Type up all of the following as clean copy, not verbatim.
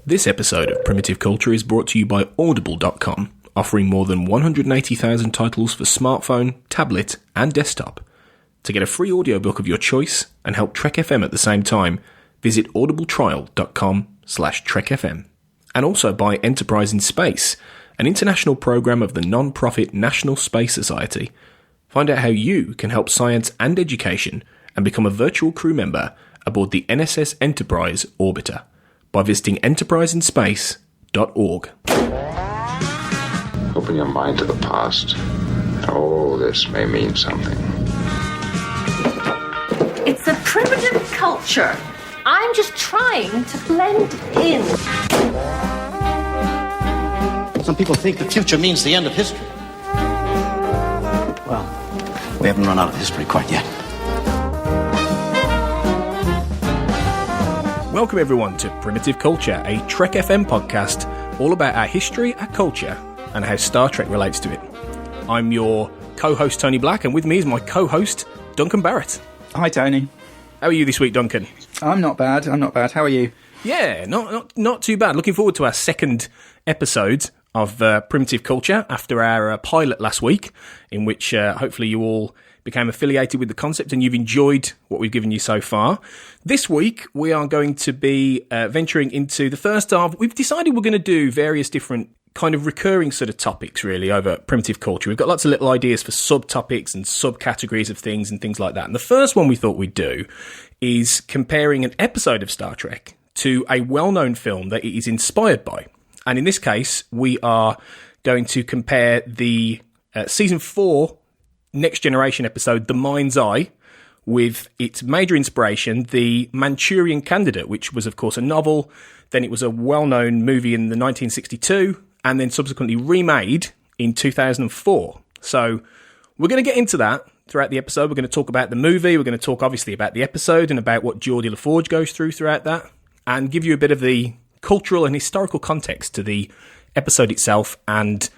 This episode of Primitive Culture is brought to you by Audible.com, offering more than 180,000 titles for smartphone, tablet, and desktop. To get a free audiobook of your choice and help Trek FM at the same time, visit audibletrial.com/trekfm. And also by Enterprise in Space, an international program of the non-profit National Space Society. Find out how you can help science and education and become a virtual crew member aboard the NSS Enterprise Orbiter by visiting enterpriseinspace.org. Open your mind to the past. Oh, this may mean something. It's a primitive culture. I'm just trying to blend in. Some people think the future means the end of history. Well, we haven't run out of history quite yet. Welcome everyone to Primitive Culture, a Trek FM podcast all about our history, our culture, and how Star Trek relates to it. I'm your co-host Tony Black, and with me is my co-host Duncan Barrett. Hi Tony. How are you this week, Duncan? I'm not bad. How are you? Yeah, not too bad. Looking forward to our second episode of Primitive Culture after our pilot last week, in which hopefully you all became affiliated with the concept and you've enjoyed what we've given you so far. This week, we are going to be venturing into the first half. We've decided we're going to do various different kind of recurring sort of topics, really, over Primitive Culture. We've got lots of little ideas for subtopics and subcategories of things and things like that. And the first one we thought we'd do is comparing an episode of Star Trek to a well-known film that it is inspired by. And in this case, we are going to compare the Season 4 Next Generation episode, The Mind's Eye, with its major inspiration, the Manchurian Candidate, which was, of course, a novel. Then it was a well-known movie in the 1962, and then subsequently remade in 2004. So we're going to get into that throughout the episode. We're going to talk about the movie. We're going to talk, obviously, about the episode and about what Geordie LaForge goes through throughout that, and give you a bit of the cultural and historical context to the episode itself and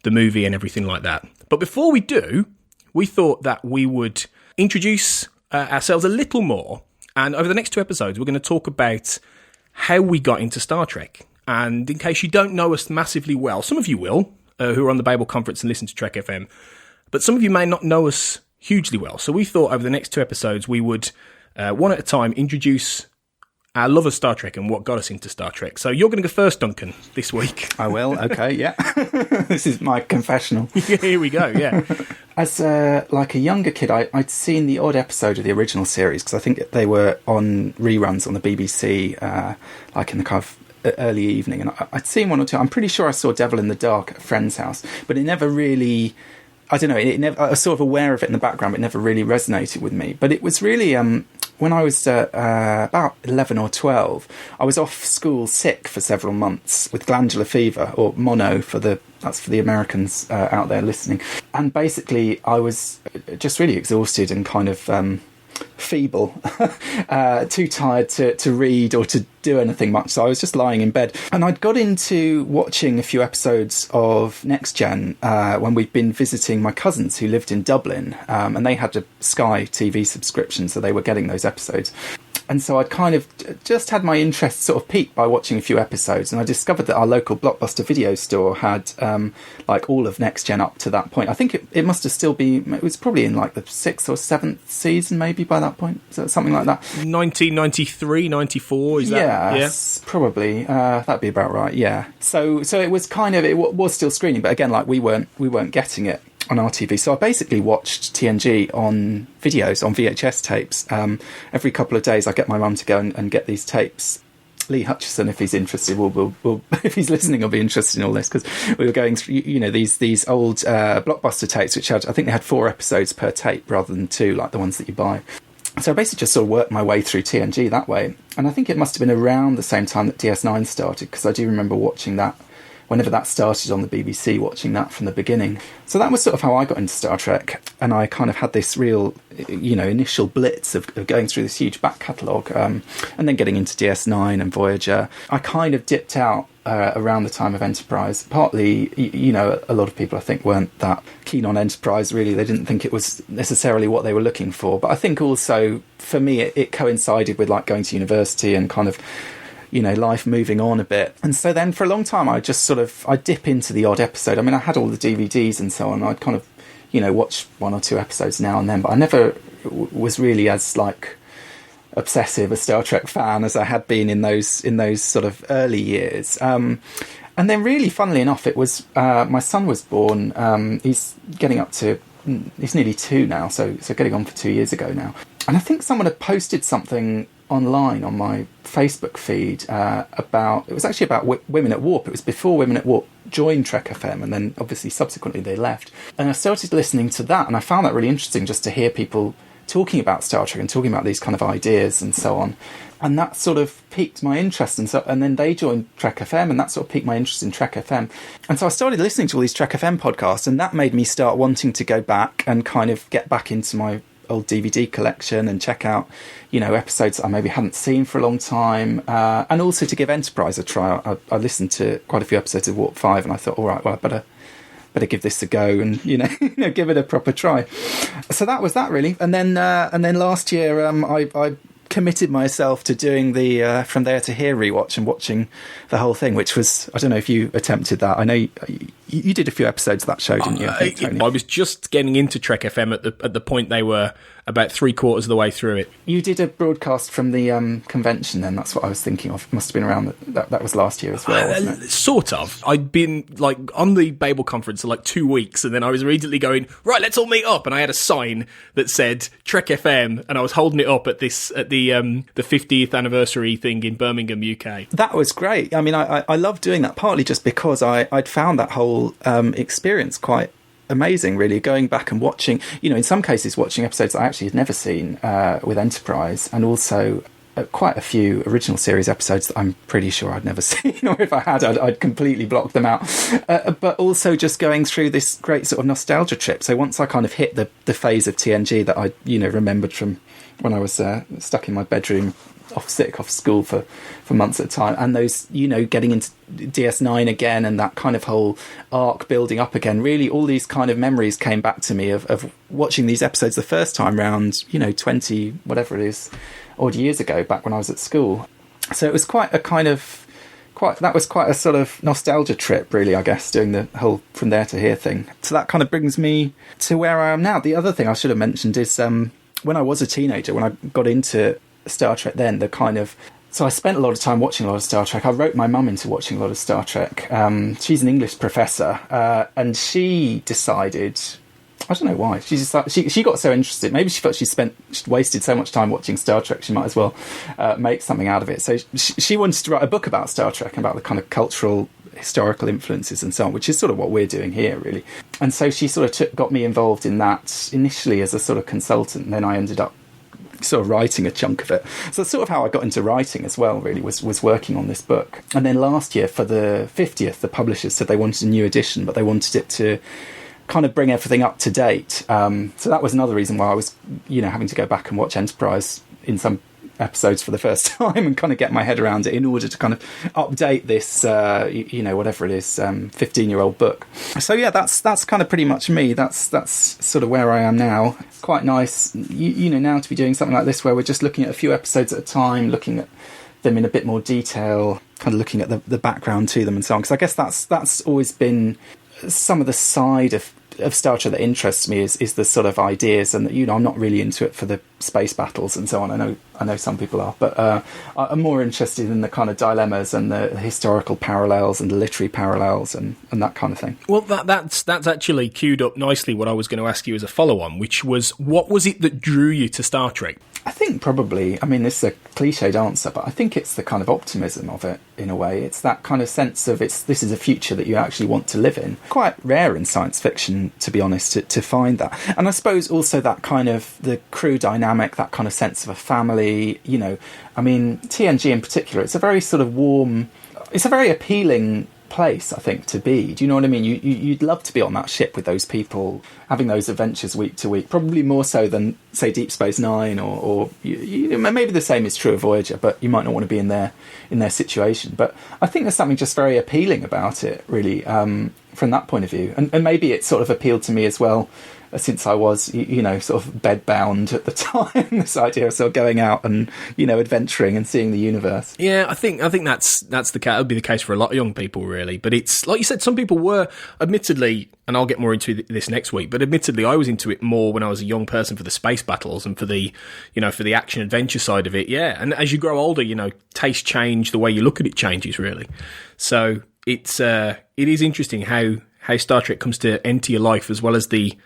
the movie and everything like that. But before we do, we thought that we would introduce ourselves a little more, and over the next two episodes we're going to talk about how we got into Star Trek. And in case you don't know us massively well, some of you will, who are on the Babel Conference and listen to Trek FM, but some of you may not know us hugely well. So we thought over the next two episodes we would, one at a time, introduce our love of Star Trek and what got us into Star Trek. So you're going to go first, Duncan, this week. I will, okay, yeah. This is my confessional. Here we go, yeah. As like a younger kid, I'd seen the odd episode of the original series, because I think they were on reruns on the BBC, like in the kind of early evening, and I'd seen one or two. I'm pretty sure I saw Devil in the Dark at a friend's house, but it never really... I don't know, I was sort of aware of it in the background, but it never really resonated with me. But it was really... when I was about 11 or 12, I was off school sick for several months with glandular fever, or mono that's for the Americans out there listening. And basically, I was just really exhausted and kind of feeble, too tired to read or to do anything much. So I was just lying in bed. And I'd got into watching a few episodes of Next Gen when we'd been visiting my cousins who lived in Dublin, and they had a Sky TV subscription, so they were getting those episodes. And so I'd kind of just had my interest sort of piqued by watching a few episodes, and I discovered that our local Blockbuster video store had like all of Next Gen up to that point. I think it must have still been, it was probably in like the 6th or 7th season maybe by that point, so something like that. 1993, 94, is that? Yes, yeah? Probably. That'd be about right, yeah. So it was kind of, it was still screening, but again, like we weren't getting it on our TV. So I basically watched TNG on videos, on VHS tapes. Every couple of days I get my mum to go and get these tapes. Lee Hutchison, if he's interested, will if he's listening, will be interested in all this, because we were going through, these old Blockbuster tapes, which I think they had 4 episodes per tape rather than 2, like the ones that you buy. So I basically just sort of worked my way through TNG that way. And I think it must have been around the same time that DS9 started, because I do remember watching that whenever that started on the BBC, watching that from the beginning. So that was sort of how I got into Star Trek, and I kind of had this real, initial blitz of going through this huge back catalogue, and then getting into DS9 and Voyager. I kind of dipped out around the time of Enterprise. Partly, a lot of people, I think, weren't that keen on Enterprise, really. They didn't think it was necessarily what they were looking for. But I think also, for me, it coincided with, like, going to university and kind of, life moving on a bit. And so then for a long time, I dip into the odd episode. I mean, I had all the DVDs and so on. I'd kind of, watch one or two episodes now and then, but I never was really as obsessive a Star Trek fan as I had been in those sort of early years. And then really, funnily enough, it was my son was born. He's nearly 2 now, so getting on for 2 years ago now. And I think someone had posted something online on my Facebook feed it was actually about Women at Warp. It was before Women at Warp joined Trek FM, and then obviously subsequently they left. And I started listening to that, and I found that really interesting, just to hear people talking about Star Trek and talking about these kind of ideas and so on. And that sort of piqued my interest, and then they joined Trek FM, and that sort of piqued my interest in Trek FM. And so I started listening to all these Trek FM podcasts, and that made me start wanting to go back and kind of get back into my old DVD collection and check out, episodes that I maybe hadn't seen for a long time, and also to give Enterprise a try. I listened to quite a few episodes of Warp 5, and I thought, all right, well, I better give this a go and give it a proper try. So that was that, really. And then last year I committed myself to doing the From There to Here rewatch and watching the whole thing, which was, I don't know if you attempted that. I know you did a few episodes of that show, didn't you? I was just getting into Trek FM at the point they were about 3/4 of the way through it. You did a broadcast from the convention then, that's what I was thinking of. It must have been around, that was last year as well, wasn't it? Sort of. I'd been on the Babel conference for 2 weeks, and then I was immediately going, right, let's all meet up, and I had a sign that said Trek FM, and I was holding it up at the 50th anniversary thing in Birmingham, UK. That was great. I mean, I love doing that, partly just because I'd found that whole experience quite amazing, really, going back and watching, in some cases watching episodes I actually had never seen with Enterprise, and also quite a few original series episodes that I'm pretty sure I'd never seen, or if I had, I'd completely blocked them out. But also just going through this great sort of nostalgia trip. So once I kind of hit the phase of TNG that I remembered from when I was stuck in my bedroom off school for months at a time, and those getting into DS9 again, and that kind of whole arc building up again, really all these kind of memories came back to me of watching these episodes the first time round 20 whatever it is odd years ago, back when I was at school. So it was quite a sort of nostalgia trip, really, I guess, doing the whole From There to Here thing. So that kind of brings me to where I am now. The other thing I should have mentioned is when I was a teenager, when I got into Star Trek then, so I spent a lot of time watching a lot of Star Trek. I wrote my mum into watching a lot of Star Trek. She's an English professor, and she decided, I don't know why, she got so interested. Maybe she felt she'd wasted so much time watching Star Trek, she might as well make something out of it. So she wanted to write a book about Star Trek and about the kind of cultural, historical influences and so on, which is sort of what we're doing here, really. And so she sort of got me involved in that initially as a sort of consultant, and then I ended up sort of writing a chunk of it. So that's sort of how I got into writing as well, really, was working on this book. And then last year, for the 50th, the publishers said they wanted a new edition, but they wanted it to kind of bring everything up to date. So that was another reason why I was, having to go back and watch Enterprise in some episodes for the first time and kind of get my head around it in order to kind of update this, whatever it is, 15-year-old book. So yeah, that's kind of pretty much me. That's sort of where I am now. Quite nice, now to be doing something like this where we're just looking at a few episodes at a time, looking at them in a bit more detail, kind of looking at the background to them and so on. Because I guess that's always been some of the side of Star Trek that interests me is the sort of ideas, and I'm not really into it for the space battles and so on. I know some people are, but I'm more interested in the kind of dilemmas and the historical parallels and the literary parallels and that kind of thing. Well, that's actually queued up nicely what I was going to ask you as a follow-on, which was, what was it that drew you to Star Trek? I think probably, this is a cliched answer, but I think it's the kind of optimism of it, in a way. It's that kind of sense of this is a future that you actually want to live in. Quite rare in science fiction, to be honest, to find that. And I suppose also that kind of the crew dynamic, that kind of sense of a family, TNG in particular, it's a very sort of warm, it's a very appealing place, I think, to be. Do you know what I mean? You'd love to be on that ship with those people, having those adventures week to week, probably more so than, say, Deep Space Nine, or maybe the same is true of Voyager, but you might not want to be in their situation. But I think there's something just very appealing about it, really, from that point of view. And maybe it sort of appealed to me as well, since I was, sort of bedbound at the time. This idea of sort of going out and, adventuring and seeing the universe. Yeah, I think that's the case. That would be the case for a lot of young people, really. But it's like you said, some people were, admittedly, and I'll get more into this next week. But admittedly, I was into it more when I was a young person for the space battles and for the action adventure side of it. Yeah, and as you grow older, taste change, the way you look at it changes, really. So it is interesting how Star Trek comes to enter your life, as well as the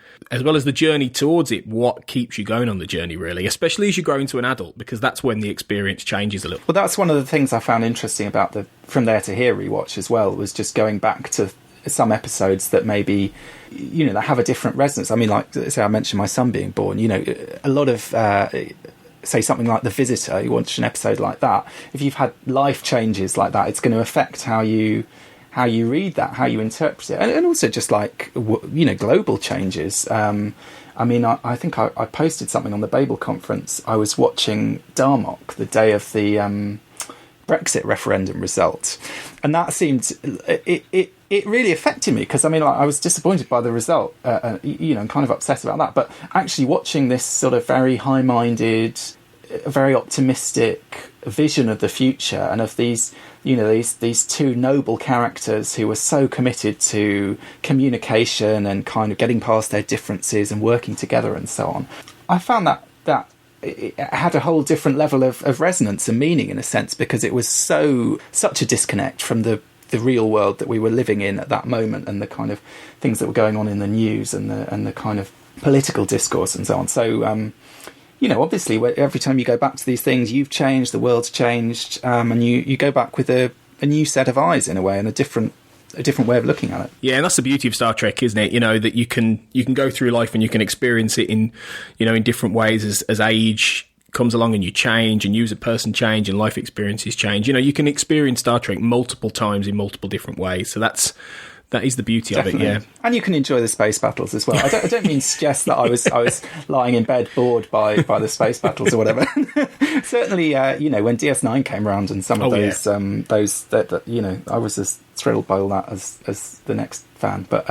journey towards it. What keeps you going on the journey, really, especially as you grow into an adult, because that's when the experience changes a little. Well, that's one of the things I found interesting about the From There to Here rewatch as well, was just going back to some episodes that maybe, that have a different resonance. I mean, like, say I mentioned my son being born, a lot of, say something like The Visitor, you watch an episode like that, if you've had life changes like that, it's going to affect how you read that, how you interpret it, and also just like, global changes. I think I posted something on the Babel conference. I was watching Darmok the day of the Brexit referendum result, and that seemed it really affected me, because I was disappointed by the result, and kind of upset about that. But actually watching this sort of very high-minded, very optimistic vision of the future, and of these two noble characters who were so committed to communication and kind of getting past their differences and working together and so on, I found that it had a whole different level of resonance and meaning, in a sense, because it was such a disconnect from the real world that we were living in at that moment, and the kind of things that were going on in the news and the kind of political discourse and so on. So obviously, every time you go back to these things, you've changed, the world's changed, and you go back with a new set of eyes, in a way, and a different way of looking at it. Yeah, and that's the beauty of Star Trek, isn't it? That you can go through life and you can experience it in different ways as age comes along, and you change, and you as a person change, and life experiences change. You can experience Star Trek multiple times in multiple different ways. So that is the beauty Definitely. of it, yeah. And you can enjoy the space battles as well. I don't mean to suggest that I was lying in bed bored by the space battles or whatever. Certainly, when DS9 came around and some of those, I was as thrilled by all that as the next fan. But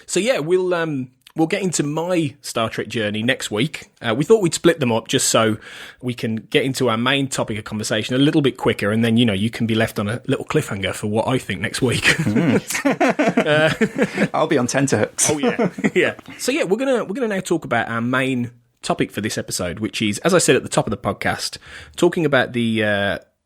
so yeah, we'll get into my Star Trek journey next week. We thought we'd split them up just so we can get into our main topic of conversation a little bit quicker, and then, you can be left on a little cliffhanger for what I think next week. I'll be on tenterhooks. Oh, yeah. Yeah. So, yeah, we're gonna now talk about our main topic for this episode, which is, as I said at the top of the podcast, talking about the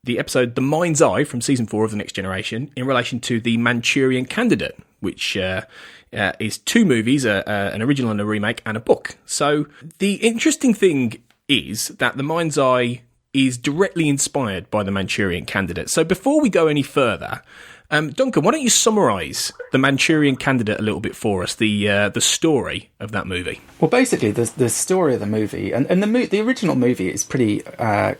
episode The Mind's Eye from Season 4 of The Next Generation in relation to the Manchurian Candidate, which is two movies, an original and a remake, and a book. So the interesting thing is that The Mind's Eye is directly inspired by the Manchurian Candidate. So before we go any further, Duncan, why don't you summarise the Manchurian Candidate a little bit for us, the story of that movie? Well, basically, the story of the movie, and the original movie is pretty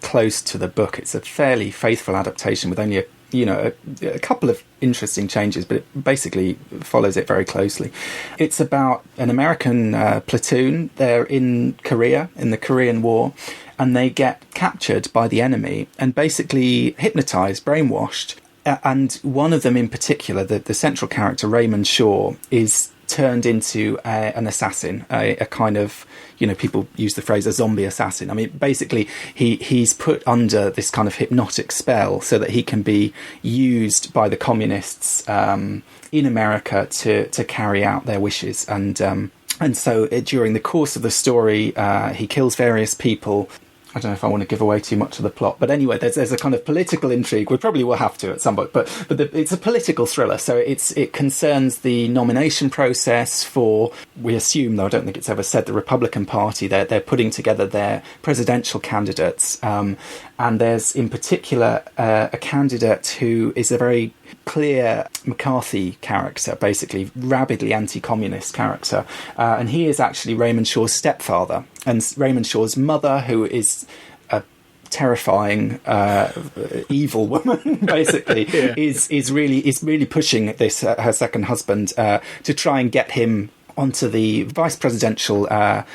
close to the book. It's a fairly faithful adaptation with only a couple of interesting changes, but it basically follows it very closely. It's about an American platoon. They're in Korea, in the Korean War, and they get captured by the enemy and basically hypnotised, brainwashed. And one of them in particular, the central character, Raymond Shaw, is turned into an assassin, a kind of, people use the phrase a zombie assassin. I mean, basically, he's put under this kind of hypnotic spell so that he can be used by the communists in America to carry out their wishes. And so during the course of the story, he kills various people. I don't know if I want to give away too much of the plot, but anyway, there's a kind of political intrigue. We probably will have to at some point, but it's a political thriller, so it concerns the nomination process for, we assume, though I don't think it's ever said, the Republican Party. They're putting together their presidential candidates, and there's in particular a candidate who is a very clear McCarthy character, basically rabidly anti-communist character, and he is actually Raymond Shaw's stepfather, and Raymond Shaw's mother, who is a terrifying evil woman, basically, yeah. is really pushing this her second husband to try and get him onto the vice presidential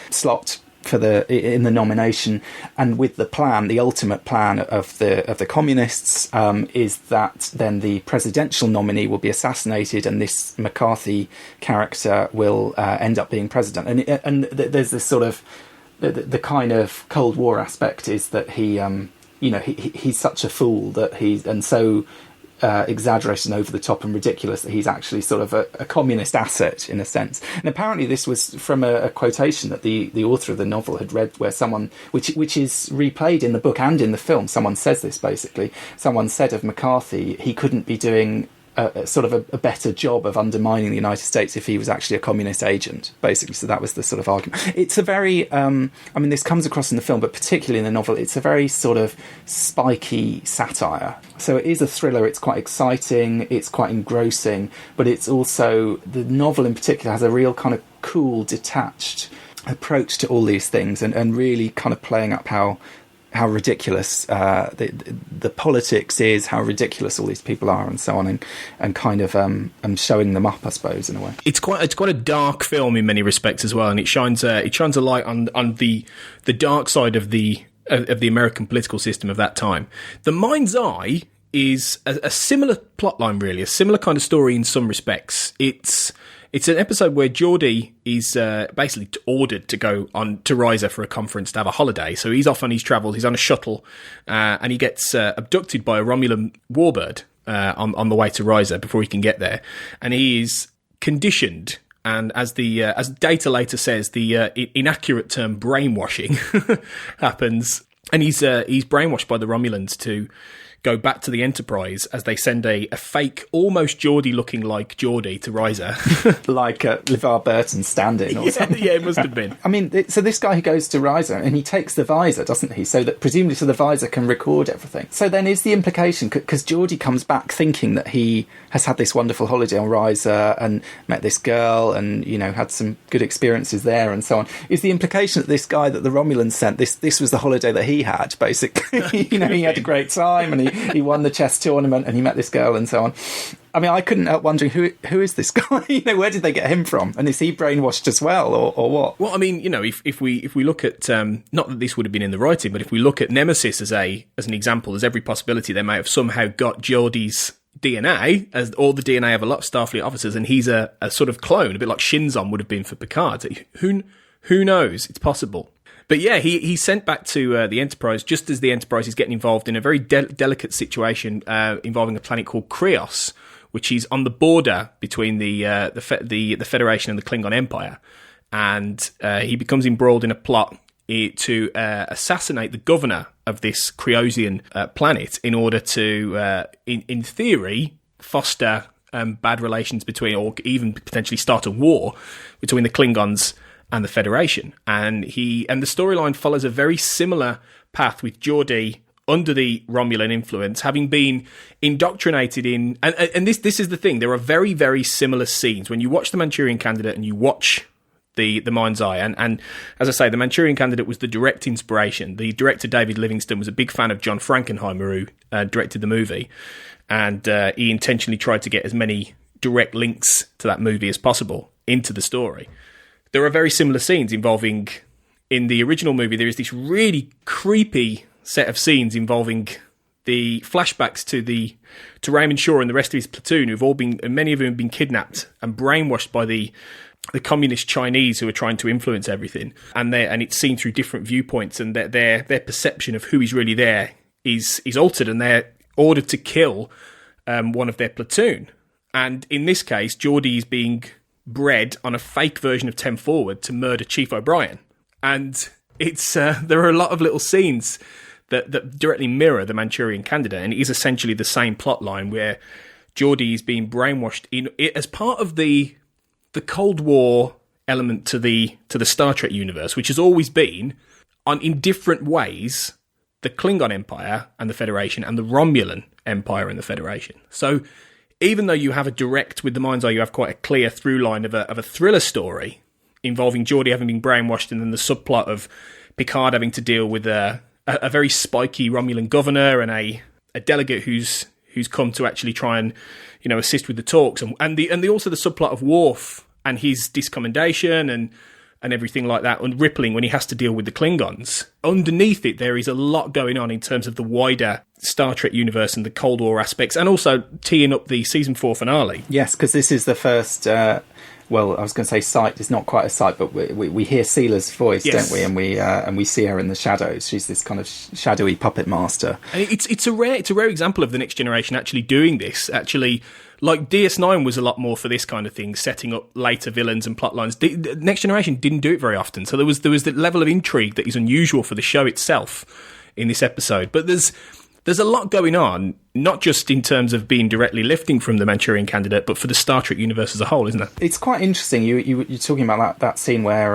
slot in the nomination, and with the plan, the ultimate plan of the communists is that then the presidential nominee will be assassinated, and this McCarthy character will end up being president. And there's this sort of the kind of Cold War aspect is that he's such a fool that so exaggerated and over the top and ridiculous that he's actually sort of a communist asset in a sense. And apparently this was from a quotation that the author of the novel had read, where someone, which is replayed in the book and in the film, someone says this basically. Someone said of McCarthy, he couldn't be doing a better job of undermining the United States if he was actually a communist agent, basically. So that was the sort of argument. It's a very, this comes across in the film, but particularly in the novel, it's a very sort of spiky satire. So it is a thriller, it's quite exciting, it's quite engrossing, but it's also, the novel in particular has a real kind of cool, detached approach to all these things, and really kind of playing up how ridiculous the politics is, how ridiculous all these people are, and so on, and kind of showing them up, I suppose, in a way. It's quite a dark film in many respects as well, and it shines a light on the dark side of the American political system of that time. The Mind's Eye is a similar plotline, really, a similar kind of story in some respects. It's an episode where Geordie is basically ordered to go on to Riza for a conference to have a holiday. So he's off on his travels. He's on a shuttle, and he gets abducted by a Romulan warbird on the way to Riza before he can get there. And he is conditioned, and as data later says, the inaccurate term brainwashing happens, and he's brainwashed by the Romulans to go back to the Enterprise as they send a fake, almost Geordie-looking like Geordie to Riza. Like Levar Burton stand-in or something. Yeah, it must have been. I mean, so this guy who goes to Riza, and he takes the visor, doesn't he? So that presumably the visor can record everything. So then is the implication, because Geordie comes back thinking that he has had this wonderful holiday on Riza and met this girl and, had some good experiences there and so on, is the implication that this guy that the Romulans sent, this was the holiday that he had, basically? He had a great time, and he won the chess tournament, and he met this girl and so on. I mean, I couldn't help wondering who is this guy? Where did they get him from? And is he brainwashed as well, or what? Well, I mean, if we look at not that this would have been in the writing, but if we look at Nemesis as an example, there's every possibility they may have somehow got Geordie's DNA, as all the DNA of a lot of Starfleet officers, and he's a sort of clone, a bit like Shinzon would have been for Picard. Who knows? It's possible. But yeah, he's sent back to the Enterprise just as the Enterprise is getting involved in a very delicate situation involving a planet called Krios, which is on the border between the Federation and the Klingon Empire, and he becomes embroiled in a plot to assassinate the governor of this Kriosian planet in order to, in theory, foster bad relations between, or even potentially start a war between the Klingons and the Federation. And the storyline follows a very similar path, with Geordie under the Romulan influence, having been indoctrinated in, and this is the thing, there are very, very similar scenes when you watch The Manchurian Candidate and you watch the Mind's Eye, and as I say, The Manchurian Candidate was the direct inspiration. The director David Livingston was a big fan of John Frankenheimer, who directed the movie, and he intentionally tried to get as many direct links to that movie as possible into the story. There are very similar scenes involving, in the original movie, there is this really creepy set of scenes involving the flashbacks to Raymond Shaw and the rest of his platoon, many of whom have been kidnapped and brainwashed by the communist Chinese who are trying to influence everything, and it's seen through different viewpoints, and their perception of who is really there is altered, and they're ordered to kill one of their platoon. And in this case, Geordie is being bred on a fake version of 10 Forward to murder Chief O'Brien, and it's there are a lot of little scenes that directly mirror The Manchurian Candidate, and it is essentially the same plot line where Geordie is being brainwashed as part of the Cold War element to the Star Trek universe, which has always been, in different ways, the Klingon Empire and the Federation, and the Romulan Empire and the Federation. So even though you have with The Mind's Eye, you have quite a clear through line of a thriller story involving Geordie having been brainwashed, and then the subplot of Picard having to deal with a very spiky Romulan governor and a delegate who's come to actually try and assist with the talks, and also the subplot of Worf and his discommendation, and and everything like that, and rippling when he has to deal with the Klingons. Underneath it, there is a lot going on in terms of the wider Star Trek universe and the Cold War aspects, and also teeing up the season 4 finale. Yes, because this is the first. Well, I was going to say sight. It's not quite a sight, but we hear Seela's voice, Yes. don't we? And we see her in the shadows. She's this kind of shadowy puppet master. And it's a rare example of the Next Generation actually doing this. Actually, like DS9 was a lot more for this kind of thing, setting up later villains and plot lines. The Next Generation didn't do it very often, so there was the level of intrigue that is unusual for the show itself in this episode. But there's a lot going on, not just in terms of being directly lifting from the Manchurian Candidate, but for the Star Trek universe as a whole, isn't it? It's quite interesting. You're talking about that scene where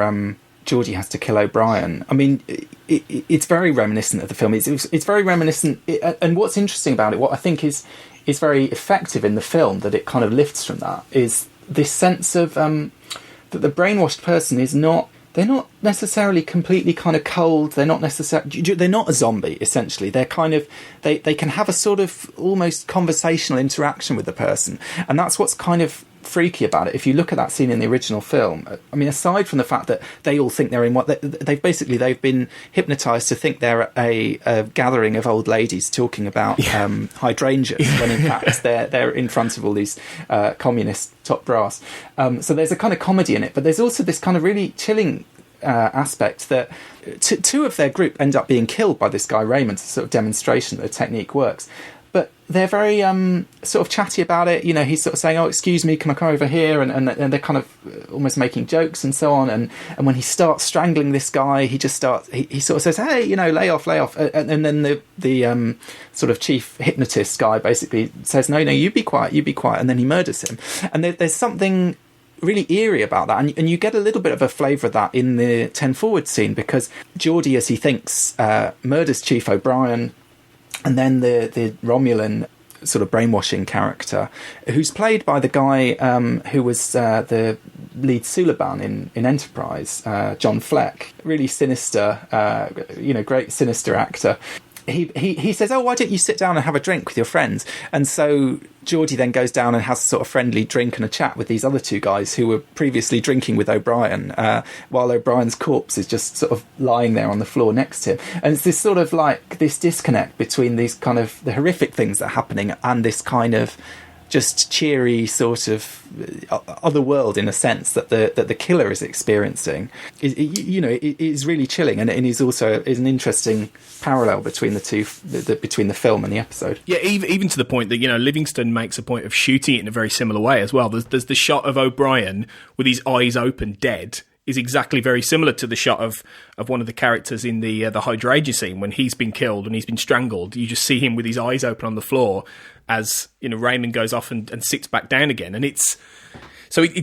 Geordi has to kill O'Brien. I mean, it's very reminiscent of the film. It's very reminiscent. And what's interesting about it, what I think is very effective in the film, that it kind of lifts from that, is this sense of that the brainwashed person is not. They're not necessarily completely kind of cold. They're not a zombie, essentially. They're kind of, they can have a sort of almost conversational interaction with the person. And that's what's kind of freaky about it. If you look at that scene in the original film, I mean, aside from the fact that they all think they're in what they've been hypnotized to think they're a gathering of old ladies talking about hydrangeas, when in fact they're in front of all these communist top brass. So there's a kind of comedy in it, but there's also this kind of really chilling aspect that two of their group end up being killed by this guy Raymond, a sort of demonstration that the technique works. But they're very sort of chatty about it. You know, he's sort of saying, "Oh, excuse me, can I come over here?" And they're kind of almost making jokes and so on. And when he starts strangling this guy, he just starts. He sort of says, "Hey, you know, lay off." And then the sort of chief hypnotist guy basically says, "No, you be quiet. And then he murders him. And there's something really eerie about that, and you get a little bit of a flavour of that in the 10 Forward scene, because Geordi, as he thinks, murders Chief O'Brien. And then the Romulan sort of brainwashing character, who's played by the guy who was the lead Suliban in Enterprise, John Fleck. Really sinister, great sinister actor. He says, "Oh, why don't you sit down and have a drink with your friends?" And so Geordi then goes down and has a sort of friendly drink and a chat with these other two guys who were previously drinking with O'Brien, while O'Brien's corpse is just sort of lying there on the floor next to him. And it's this sort of like this disconnect between these kind of the horrific things that are happening and this kind of just cheery sort of other world, in a sense, that the killer is experiencing. It is really chilling, and it is also an interesting parallel between the two, between the film and the episode. Yeah, even to the point that, you know, Livingston makes a point of shooting it in a very similar way as well. There's the shot of O'Brien with his eyes open, dead, is exactly very similar to the shot of one of the characters in the hydrangea scene when he's been killed and he's been strangled. You just see him with his eyes open on the floor as, you know, Raymond goes off and sits back down again. And it's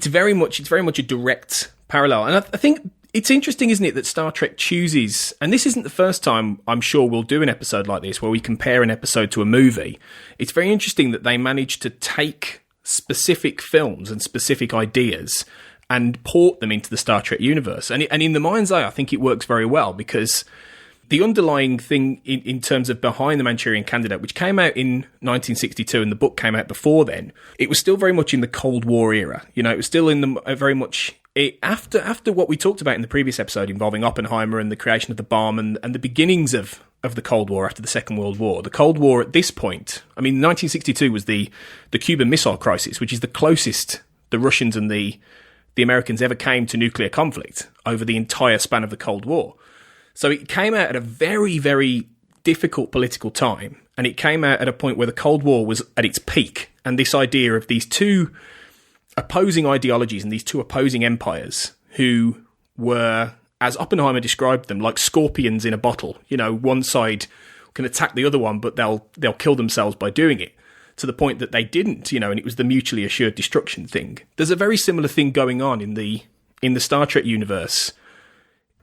very much a direct parallel. And I think it's interesting, isn't it, that Star Trek chooses, and this isn't the first time I'm sure we'll do an episode like this where we compare an episode to a movie. It's very interesting that they manage to take specific films and specific ideas and port them into the Star Trek universe. And in the mind's eye, I think it works very well, because the underlying thing in terms of behind the Manchurian Candidate, which came out in 1962 and the book came out before then, it was still very much in the Cold War era. You know, it was still in the very much after what we talked about in the previous episode involving Oppenheimer and the creation of the bomb and the beginnings of the Cold War after the Second World War. The Cold War at this point, I mean, 1962 was the Cuban Missile Crisis, which is the closest the Russians and the Americans ever came to nuclear conflict over the entire span of the Cold War. So it came out at a very, very difficult political time, and it came out at a point where the Cold War was at its peak, and this idea of these two opposing ideologies and these two opposing empires who were, as Oppenheimer described them, like scorpions in a bottle. You know, one side can attack the other one, but they'll kill themselves by doing it, to the point that they didn't, you know, and it was the mutually assured destruction thing. There's a very similar thing going on in the Star Trek universe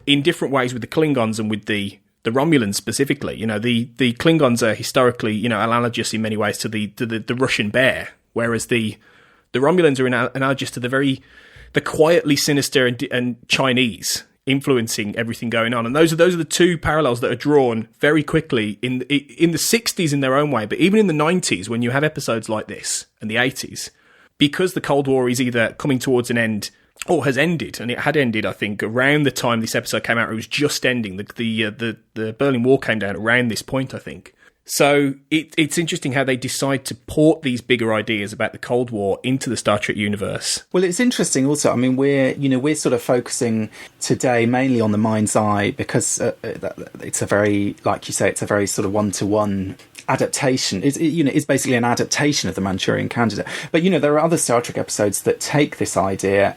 in different ways with the Klingons and with the Romulans specifically. You know, the Klingons are historically, you know, analogous in many ways to the Russian bear, whereas the Romulans are analogous to the quietly sinister and Chinese influencing everything going on. And those are the two parallels that are drawn very quickly in the 60s in their own way, but even in the 90s, when you have episodes like this, and the 80s, because the Cold War is either coming towards an end or has ended, and it had ended, I think, around the time this episode came out. It was just ending. The Berlin Wall came down around this point, I think. So it's interesting how they decide to port these bigger ideas about the Cold War into the Star Trek universe. Well, it's interesting also. I mean, we're sort of focusing today mainly on the mind's eye because it's a very, like you say, it's a very sort of one-to-one adaptation. It's basically an adaptation of the Manchurian Candidate. But there are other Star Trek episodes that take this idea.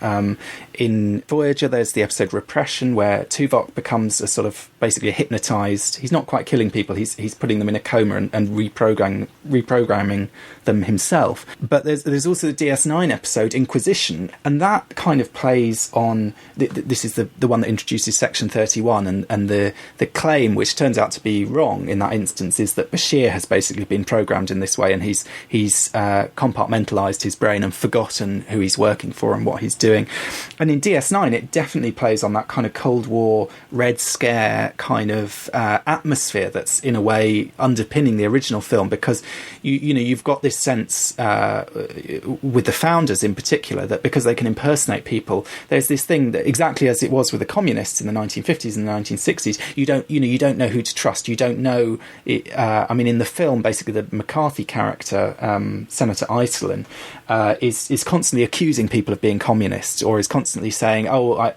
In Voyager, there's the episode Repression, where Tuvok becomes a sort of basically hypnotized. He's not quite killing people. He's putting them in a coma and reprogramming them himself. But there's also the DS9 episode Inquisition, and that kind of plays on. This is the one that introduces Section 31, and the claim, which turns out to be wrong in that instance, is that Bashir has basically been programmed in this way, and he's compartmentalized his brain and forgotten who he's working for and what he's doing. And in DS9, it definitely plays on that kind of Cold War Red Scare kind of atmosphere that's in a way underpinning the original film, because you've got this sense with the founders in particular that because they can impersonate people, there's this thing that exactly as it was with the communists in the 1950s and the 1960s, you don't know who to trust. You don't know. I mean, in the film, basically the McCarthy character, Senator Iselin, is constantly accusing people of being communists, or is constantly saying,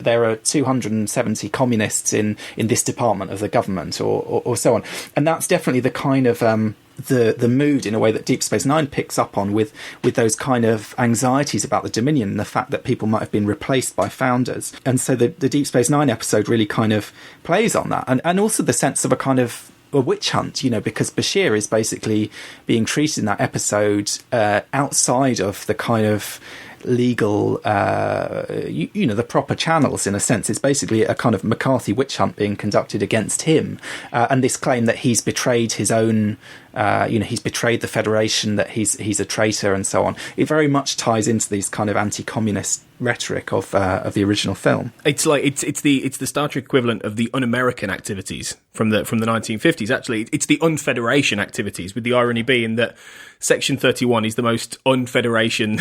there are 270 communists in this department of the government, or so on. And that's definitely the kind of the mood in a way that Deep Space Nine picks up on with those kind of anxieties about the Dominion and the fact that people might have been replaced by founders. And so the Deep Space Nine episode really kind of plays on that, and also the sense of a kind of a witch hunt, because Bashir is basically being treated in that episode outside of the kind of legal, the proper channels, in a sense. It's basically a kind of McCarthy witch hunt being conducted against him, and this claim that he's betrayed his own, he's betrayed the Federation, that he's a traitor, and so on. It very much ties into these kind of anti-communist rhetoric of the original film. It's like it's the Star Trek equivalent of the un-American activities from the 1950s. Actually, it's the un-Federation activities, with the irony being that Section 31 is the most un-Federation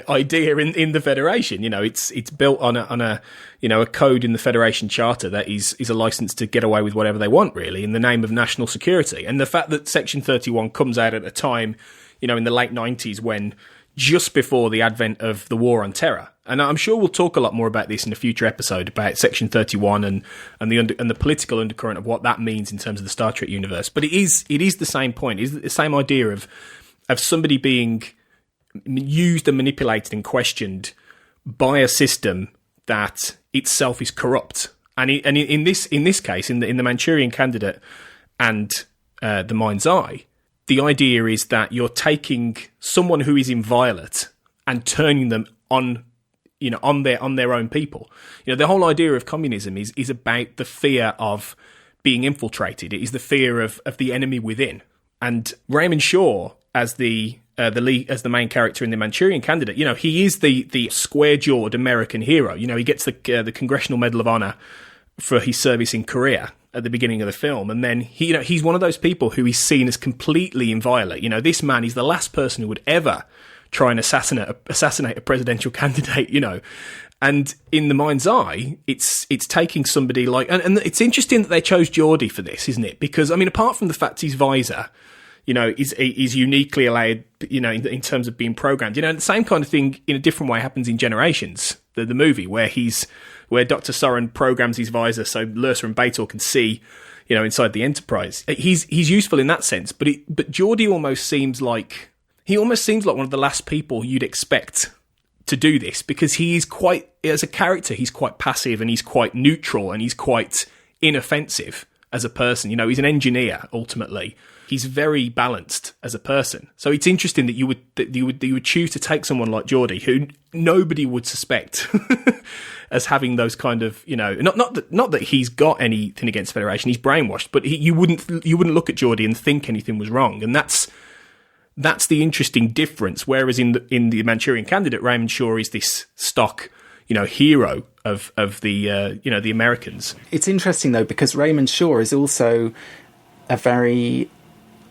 idea in the Federation. It's built on a code in the Federation Charter that is a license to get away with whatever they want, really, in the name of national security. And the fact that Section 31 comes out at a time, in the late 90s, when just before the advent of the War on Terror. And I'm sure we'll talk a lot more about this in a future episode, about Section 31 and the political undercurrent of what that means in terms of the Star Trek universe. But it is the same point. It's the same idea of somebody being used and manipulated and questioned by a system that itself is corrupt. And in this case, in the Manchurian Candidate and the Mind's Eye, the idea is that you're taking someone who is inviolate and turning them on their own people. The whole idea of communism is about the fear of being infiltrated. It is the fear of the enemy within. And Raymond Shaw, as the lead, as the main character in the Manchurian Candidate, he is the square-jawed American hero. He gets the Congressional Medal of Honor for his service in Korea at the beginning of the film, and then he's one of those people who is seen as completely inviolate. This man is the last person who would ever try and assassinate a presidential candidate. And in The Mind's Eye, it's taking somebody like, and it's interesting that they chose Geordi for this, isn't it? Because apart from the fact his visor, is uniquely allowed, in terms of being programmed. The same kind of thing in a different way happens in Generations, the movie, where Dr. Soren programs his visor so Lursa and Bator can see, inside the Enterprise. He's useful in that sense, but Geordi almost seems like one of the last people you'd expect to do this, because he is quite, as a character, he's quite passive and he's quite neutral and he's quite inoffensive as a person. He's an engineer ultimately. He's very balanced as a person. So it's interesting that you would choose to take someone like Geordi, who nobody would suspect as having those kind of, not that he's got anything against Federation. He's brainwashed, but you wouldn't look at Geordi and think anything was wrong, and that's the interesting difference. Whereas in the Manchurian Candidate, Raymond Shaw is this stock, hero of the the Americans. It's interesting though, because Raymond Shaw is also a very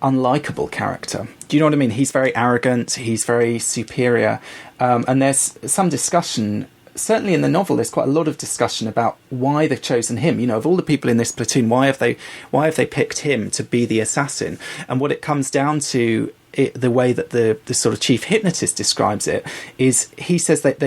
unlikable character. Do you know what I mean? He's very arrogant, he's very superior, and there's some discussion certainly in the novel, there's quite a lot of discussion about why they've chosen him. You know, of all the people in this platoon, why have they picked him to be the assassin? And what it comes down to, the way that the sort of chief hypnotist describes it, is he says that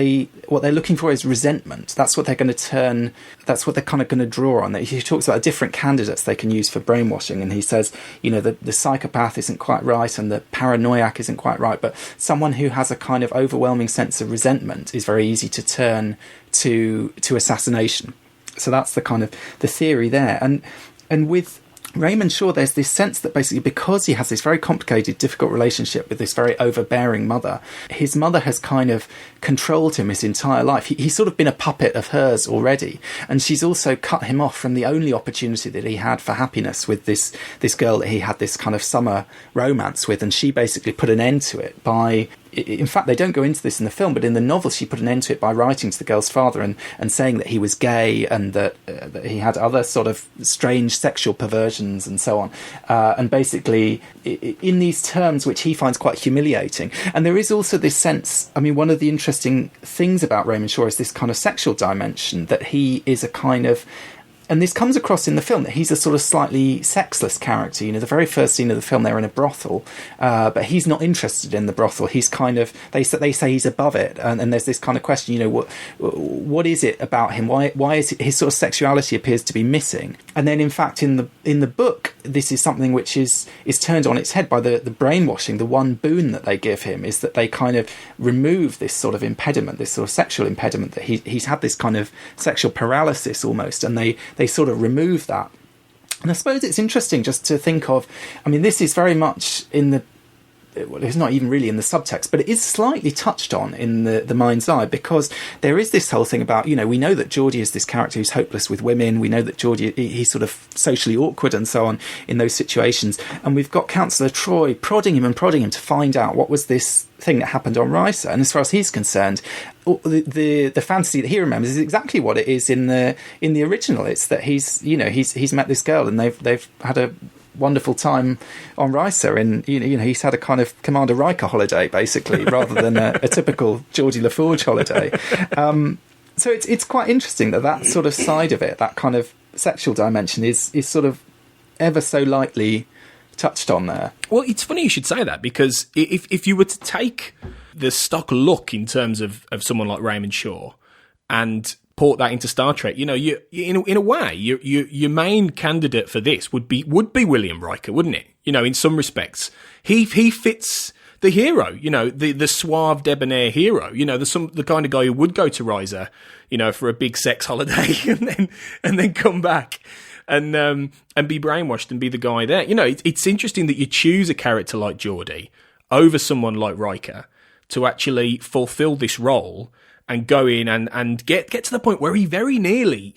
what they're looking for is resentment. That's what they're going to turn. That's what they're kind of going to draw on. He talks about different candidates they can use for brainwashing, and he says, you know, the psychopath isn't quite right and the paranoiac isn't quite right, but someone who has a kind of overwhelming sense of resentment is very easy to turn to assassination. So that's the kind of the theory there, and with Raymond Shaw, there's this sense that basically because he has this very complicated, difficult relationship with this very overbearing mother, his mother has kind of controlled him his entire life. He's sort of been a puppet of hers already. And she's also cut him off from the only opportunity that he had for happiness with this girl that he had this kind of summer romance with. And she basically put an end to it by... In fact, they don't go into this in the film, but in the novel, she put an end to it by writing to the girl's father and saying that he was gay and that he had other sort of strange sexual perversions and so on. And basically, in these terms, which he finds quite humiliating. And there is also this sense, I mean, one of the interesting things about Raymond Shaw is this kind of sexual dimension, that he is a kind of... And this comes across in the film, that he's a sort of slightly sexless character. You know, the very first scene of the film, they're in a brothel, but he's not interested in the brothel. He's kind of, they say he's above it. And there's this kind of question, you know, what is it about him? Why is his sort of sexuality appears to be missing? And then, in fact, in the book, this is something which is turned on its head by the brainwashing. The one boon that they give him is that they kind of remove this sort of impediment, this sort of sexual impediment, that he's had this kind of sexual paralysis almost, and they sort of remove that. And I suppose it's interesting just to think of, I mean, this is very much in the, well, it's not even really in the subtext, but it is slightly touched on in the mind's eye, because there is this whole thing about, you know, we know that Geordie is this character who's hopeless with women. We know that Geordie, he's sort of socially awkward and so on in those situations. And we've got Councillor Troy prodding him to find out what was this thing that happened on Risa. And as far as he's concerned, the fantasy that he remembers is exactly what it is in the original. It's that he's met this girl and they've had a wonderful time on Risa, and you know he's had a kind of Commander Riker holiday basically, rather than a typical Geordie LaForge holiday. So it's quite interesting that sort of side of it, that kind of sexual dimension, is sort of ever so lightly touched on there. Well, it's funny you should say that, because if you were to take the stock look in terms of someone like Raymond Shaw and port that into Star Trek, you know, you in a way, your main candidate for this would be William Riker, wouldn't it? You know, in some respects, he fits the hero. You know, the suave, debonair hero. You know, the kind of guy who would go to Risa, you know, for a big sex holiday and then come back and be brainwashed and be the guy there. You know, it's interesting that you choose a character like Geordie over someone like Riker to actually fulfill this role and go in and get to the point where he very nearly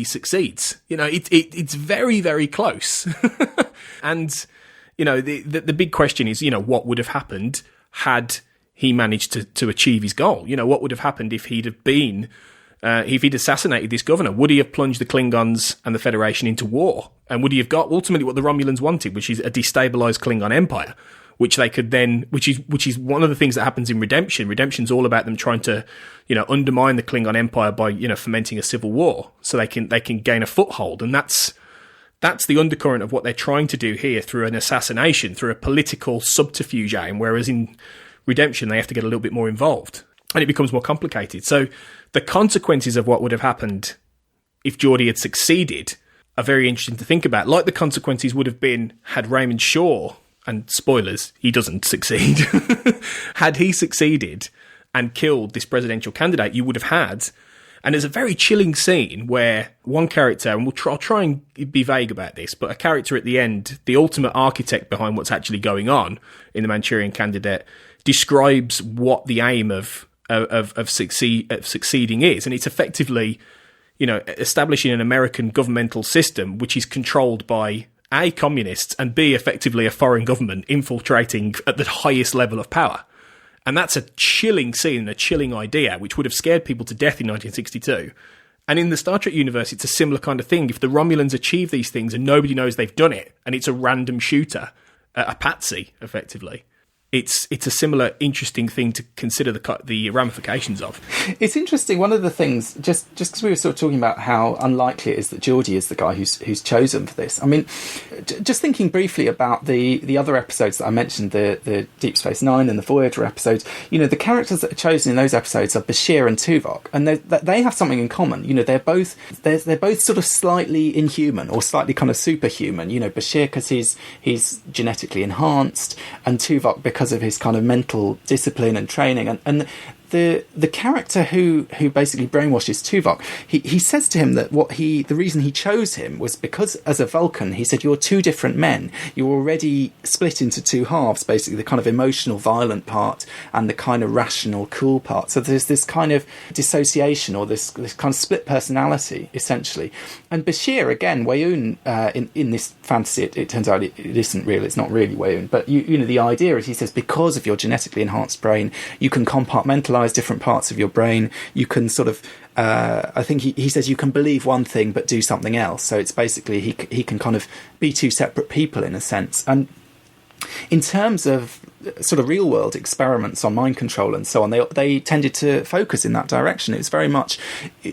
succeeds. You know, it's very, very close. And, you know, the big question is, you know, what would have happened had he managed to achieve his goal? You know, what would have happened if he'd have been, if he'd assassinated this governor? Would he have plunged the Klingons and the Federation into war? And would he have got ultimately what the Romulans wanted, which is a destabilized Klingon empire? Which they could then, which is one of the things that happens in Redemption. Redemption's all about them trying to, you know, undermine the Klingon Empire by, you know, fomenting a civil war so they can gain a foothold. And that's the undercurrent of what they're trying to do here through an assassination, through a political subterfuge aim. Whereas in Redemption, they have to get a little bit more involved and it becomes more complicated. So the consequences of what would have happened if Geordie had succeeded are very interesting to think about. Like the consequences would have been had Raymond Shaw, and spoilers, he doesn't succeed. Had he succeeded and killed this presidential candidate, you would have had, and there's a very chilling scene where one character, and I'll try and be vague about this, but a character at the end, the ultimate architect behind what's actually going on in the Manchurian Candidate, describes what the aim of succeeding is, and it's effectively, you know, establishing an American governmental system which is controlled by A, communists, and B, effectively a foreign government infiltrating at the highest level of power. And that's a chilling scene, a chilling idea, which would have scared people to death in 1962. And in the Star Trek universe, it's a similar kind of thing. If the Romulans achieve these things and nobody knows they've done it, and it's a random shooter, a patsy, effectively, it's a similar interesting thing to consider the ramifications of. It's interesting. One of the things, just because we were sort of talking about how unlikely it is that Geordie is the guy who's chosen for this. I mean, just thinking briefly about the other episodes that I mentioned, the Deep Space Nine and the Voyager episodes. You know, the characters that are chosen in those episodes are Bashir and Tuvok, and they have something in common. You know, they're both sort of slightly inhuman or slightly kind of superhuman. You know, Bashir because he's genetically enhanced, and Tuvok because of his kind of mental discipline and training, and the character who basically brainwashes Tuvok, he says to him that the reason he chose him was because as a Vulcan, he said, you're two different men. You're already split into two halves, basically the kind of emotional, violent part and the kind of rational, cool part. So there's this kind of dissociation or this kind of split personality, essentially. And Bashir, again, Weyoun, in this fantasy, it turns out it isn't real. It's not really Weyoun. But, you know, the idea is, he says, because of your genetically enhanced brain, you can compartmentalize different parts of your brain. You can sort of I think he says you can believe one thing but do something else. So it's basically he can kind of be two separate people in a sense. And in terms of sort of real world experiments on mind control and so on, they tended to focus in that direction. It was very much,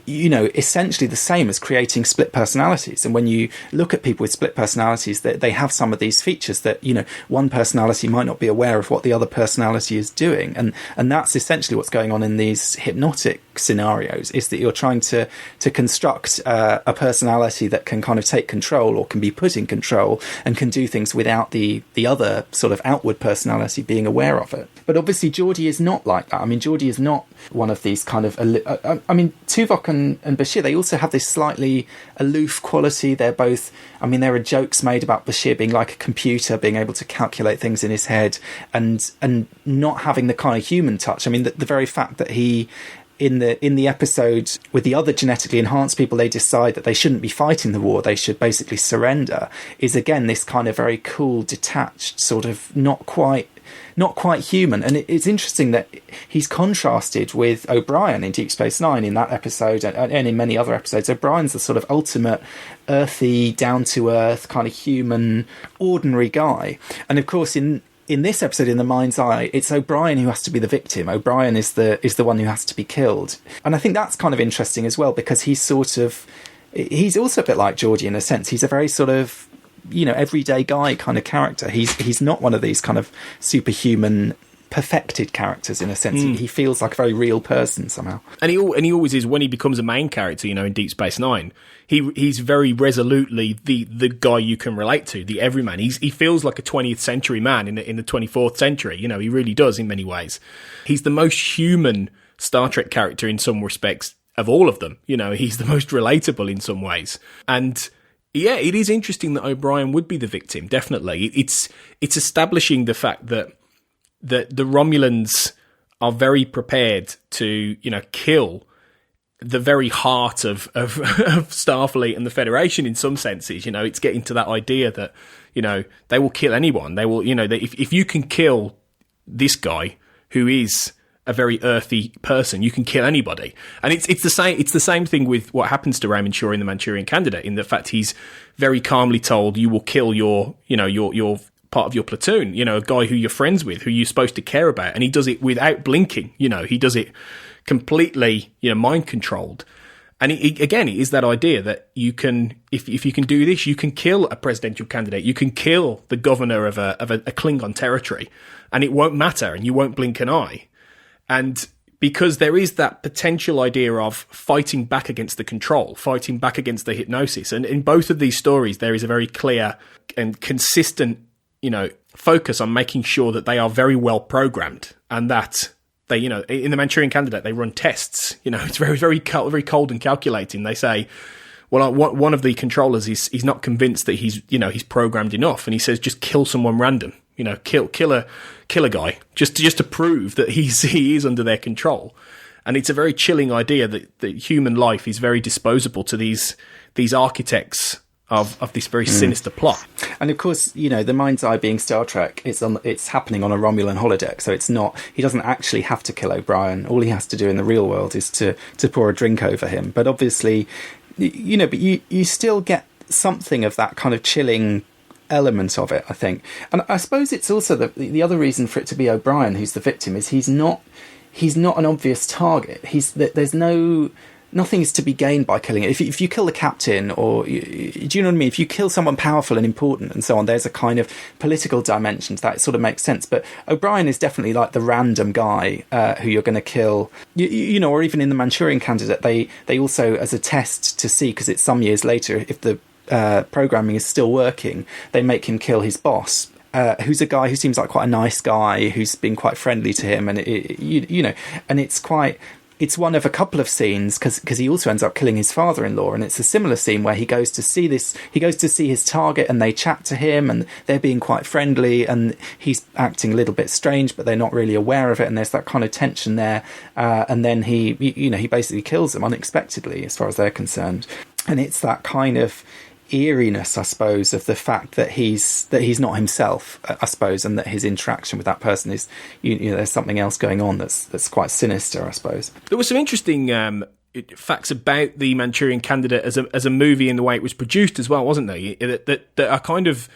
you know, essentially the same as creating split personalities. And when you look at people with split personalities, they have some of these features that, you know, one personality might not be aware of what the other personality is doing. And that's essentially what's going on in these hypnotic scenarios, is that you're trying to construct a personality that can kind of take control or can be put in control and can do things without the other sort of outward personality being aware of it. But obviously Geordie is not like that. I mean, Geordie is not one of these kind of I mean, Tuvok and Bashir, they also have this slightly aloof quality. They're both, I mean, there are jokes made about Bashir being like a computer, being able to calculate things in his head and not having the kind of human touch. I mean, the very fact that he, in the episode with the other genetically enhanced people, they decide that they shouldn't be fighting the war, they should basically surrender, is again this kind of very cool, detached, sort of not quite human. And it's interesting that he's contrasted with O'Brien in Deep Space Nine in that episode and in many other episodes. O'Brien's the sort of ultimate earthy, down-to-earth, kind of human, ordinary guy. And of course in this episode, in The Mind's Eye, it's O'Brien who has to be the victim. O'Brien is the one who has to be killed. And I think that's kind of interesting as well, because he's also a bit like Geordie in a sense. He's a very sort of, you know, everyday guy kind of character. He's not one of these kind of superhuman, perfected characters in a sense. He feels like a very real person somehow. And he always is when he becomes a main character, you know, in Deep Space Nine. He's very resolutely the guy you can relate to, the everyman. He feels like a 20th century man in the 24th century. You know, he really does in many ways. He's the most human Star Trek character in some respects of all of them. You know, he's the most relatable in some ways. And yeah, it is interesting that O'Brien would be the victim. Definitely, it's establishing the fact that the Romulans are very prepared to, you know, kill the very heart of Starfleet and the Federation in some senses. You know, it's getting to that idea that, you know, they will kill anyone. They will, you know, if you can kill this guy who is a very earthy person, you can kill anybody. And it's the same thing with what happens to Raymond Shaw in The Manchurian Candidate, in the fact he's very calmly told, you will kill your part of your platoon, you know, a guy who you're friends with, who you're supposed to care about, and he does it without blinking. You know, he does it completely, you know, mind controlled. And again, it is that idea that you can, if you can do this, you can kill a presidential candidate, you can kill the governor of a Klingon territory, and it won't matter, and you won't blink an eye. And because there is that potential idea of fighting back against the control, fighting back against the hypnosis, and in both of these stories, there is a very clear and consistent, you know, focus on making sure that they are very well programmed, and that they, you know, in The Manchurian Candidate, they run tests. You know, it's very, very cold and calculating. They say, well, one of the controllers he's not convinced that he's programmed enough, and he says, just kill someone random. You know, kill a guy just to prove that he is under their control. And it's a very chilling idea that human life is very disposable to these architects of this very sinister plot. And of course, you know, The Mind's Eye being Star Trek, it's happening on a Romulan holodeck, so it's not, he doesn't actually have to kill O'Brien. All he has to do in the real world is to pour a drink over him. But obviously, you know, but you still get something of that kind of chilling element of it, I think. And I suppose it's also the other reason for it to be O'Brien who's the victim is he's not an obvious target. There's nothing is to be gained by killing it. If you kill the captain, or do you know what I mean? If you kill someone powerful and important and so on, there's a kind of political dimension to that. It sort of makes sense. But O'Brien is definitely like the random guy who you're going to kill. You know, or even in the Manchurian Candidate, they also, as a test to see, because it's some years later, if the programming is still working, they make him kill his boss. Who's a guy who seems like quite a nice guy, who's been quite friendly to him, and and it's one of a couple of scenes because he also ends up killing his father-in-law, and it's a similar scene where he goes to see his target, and they chat to him, and they're being quite friendly, and he's acting a little bit strange, but they're not really aware of it, and there's that kind of tension there, and then he basically kills them unexpectedly as far as they're concerned, and it's that kind of eeriness, I suppose, of the fact that he's not himself, I suppose, and that his interaction with that person is, there's something else going on that's quite sinister, I suppose. There were some interesting facts about the Manchurian Candidate as a movie in the way it was produced as well, wasn't there? That are kind of,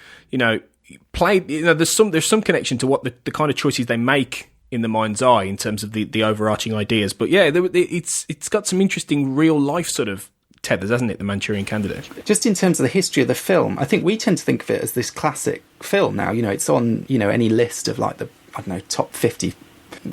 played. There's some connection to what the kind of choices they make in the mind's eye in terms of the overarching ideas. But yeah, it's got some interesting real life sort of tethers, hasn't it, the Manchurian Candidate? Just in terms of the history of the film, I think we tend to think of it as this classic film now. It's on, any list of like the, I don't know, top 50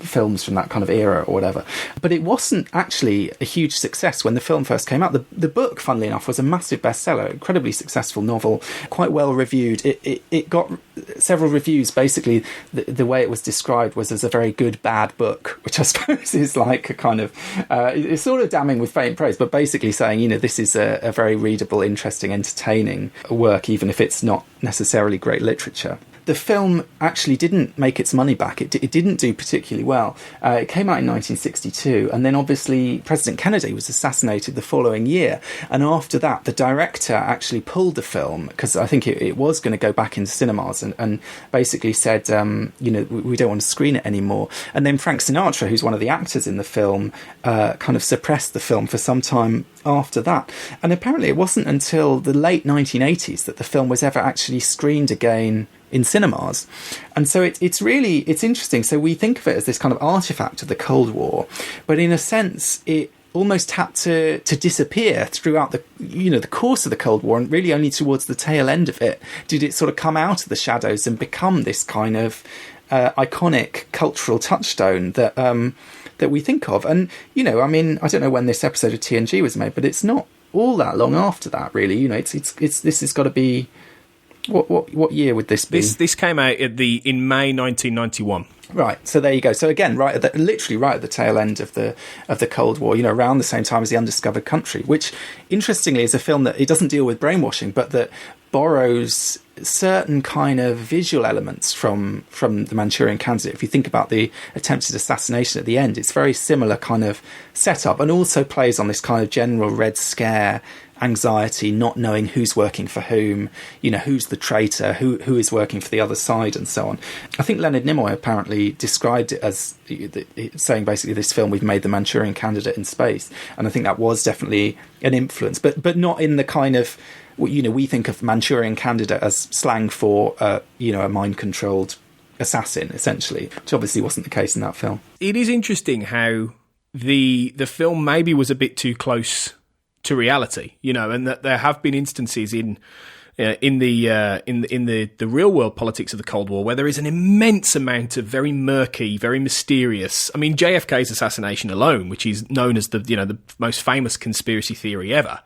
films from that kind of era or whatever. But it wasn't actually a huge success when the film first came out. The book, funnily enough, was a massive bestseller, incredibly successful novel, quite well reviewed. It got several reviews. Basically, the way it was described was as a very good bad book, which I suppose is like a kind of it's sort of damning with faint praise, but basically saying, this is a very readable, interesting, entertaining work, even if it's not necessarily great literature. The film actually didn't make its money back. It didn't do particularly well. It came out in 1962, and then obviously President Kennedy was assassinated the following year. And after that, the director actually pulled the film, because I think it was going to go back into cinemas, and basically said, we don't want to screen it anymore. And then Frank Sinatra, who's one of the actors in the film, kind of suppressed the film for some time after that. And apparently it wasn't until the late 1980s that the film was ever actually screened again in cinemas. And so it's interesting. So we think of it as this kind of artifact of the Cold War, but in a sense it almost had to disappear throughout the course of the Cold War, and really only towards the tail end of it did it sort of come out of the shadows and become this kind of iconic cultural touchstone that we think of. And I don't know when this episode of TNG was made, but it's not all that long after that, really. This has got to be, what year would this be? This came out in May 1991. Right, so there you go. So again, literally right at the tail end of the Cold War, around the same time as The Undiscovered Country, which interestingly is a film that it doesn't deal with brainwashing, but that borrows certain kind of visual elements from the Manchurian Candidate. If you think about the attempted assassination at the end, it's very similar kind of setup, and also plays on this kind of general Red Scare anxiety, not knowing who's working for whom, who's the traitor, who is working for the other side, and so on. I think Leonard Nimoy apparently described it as saying basically this film, we've made the Manchurian Candidate in space, and I think that was definitely an influence, but not in the kind of, we think of Manchurian Candidate as slang for a mind-controlled assassin, essentially, which obviously wasn't the case in that film. It is interesting how the film maybe was a bit too close to reality, and that there have been instances in the real world politics of the Cold War where there is an immense amount of very murky, very mysterious. I mean, JFK's assassination alone, which is known as the most famous conspiracy theory ever,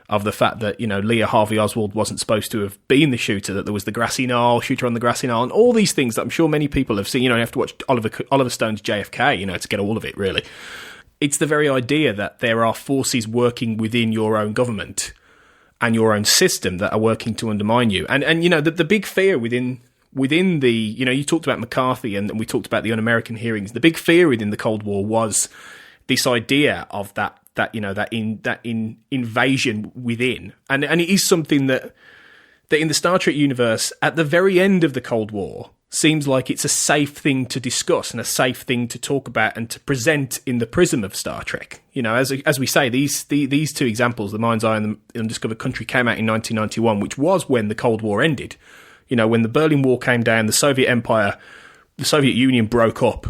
of the fact that Lee Harvey Oswald wasn't supposed to have been the shooter, that there was the grassy knoll, shooter on the grassy knoll, and all these things that I'm sure many people have seen. You have to watch Oliver Stone's JFK, to get all of it, really. It's the very idea that there are forces working within your own government and your own system that are working to undermine you. And the big fear within the, you talked about McCarthy and we talked about the Un-American hearings. The big fear within the Cold War was this idea of that invasion within. And it is something that in the Star Trek universe, at the very end of the Cold War, seems like it's a safe thing to discuss and a safe thing to talk about and to present in the prism of Star Trek. As we say, these two examples, The Mind's Eye and The Undiscovered Country, came out in 1991, which was when the Cold War ended. You know, when the Berlin Wall came down, the Soviet Empire, the Soviet Union broke up.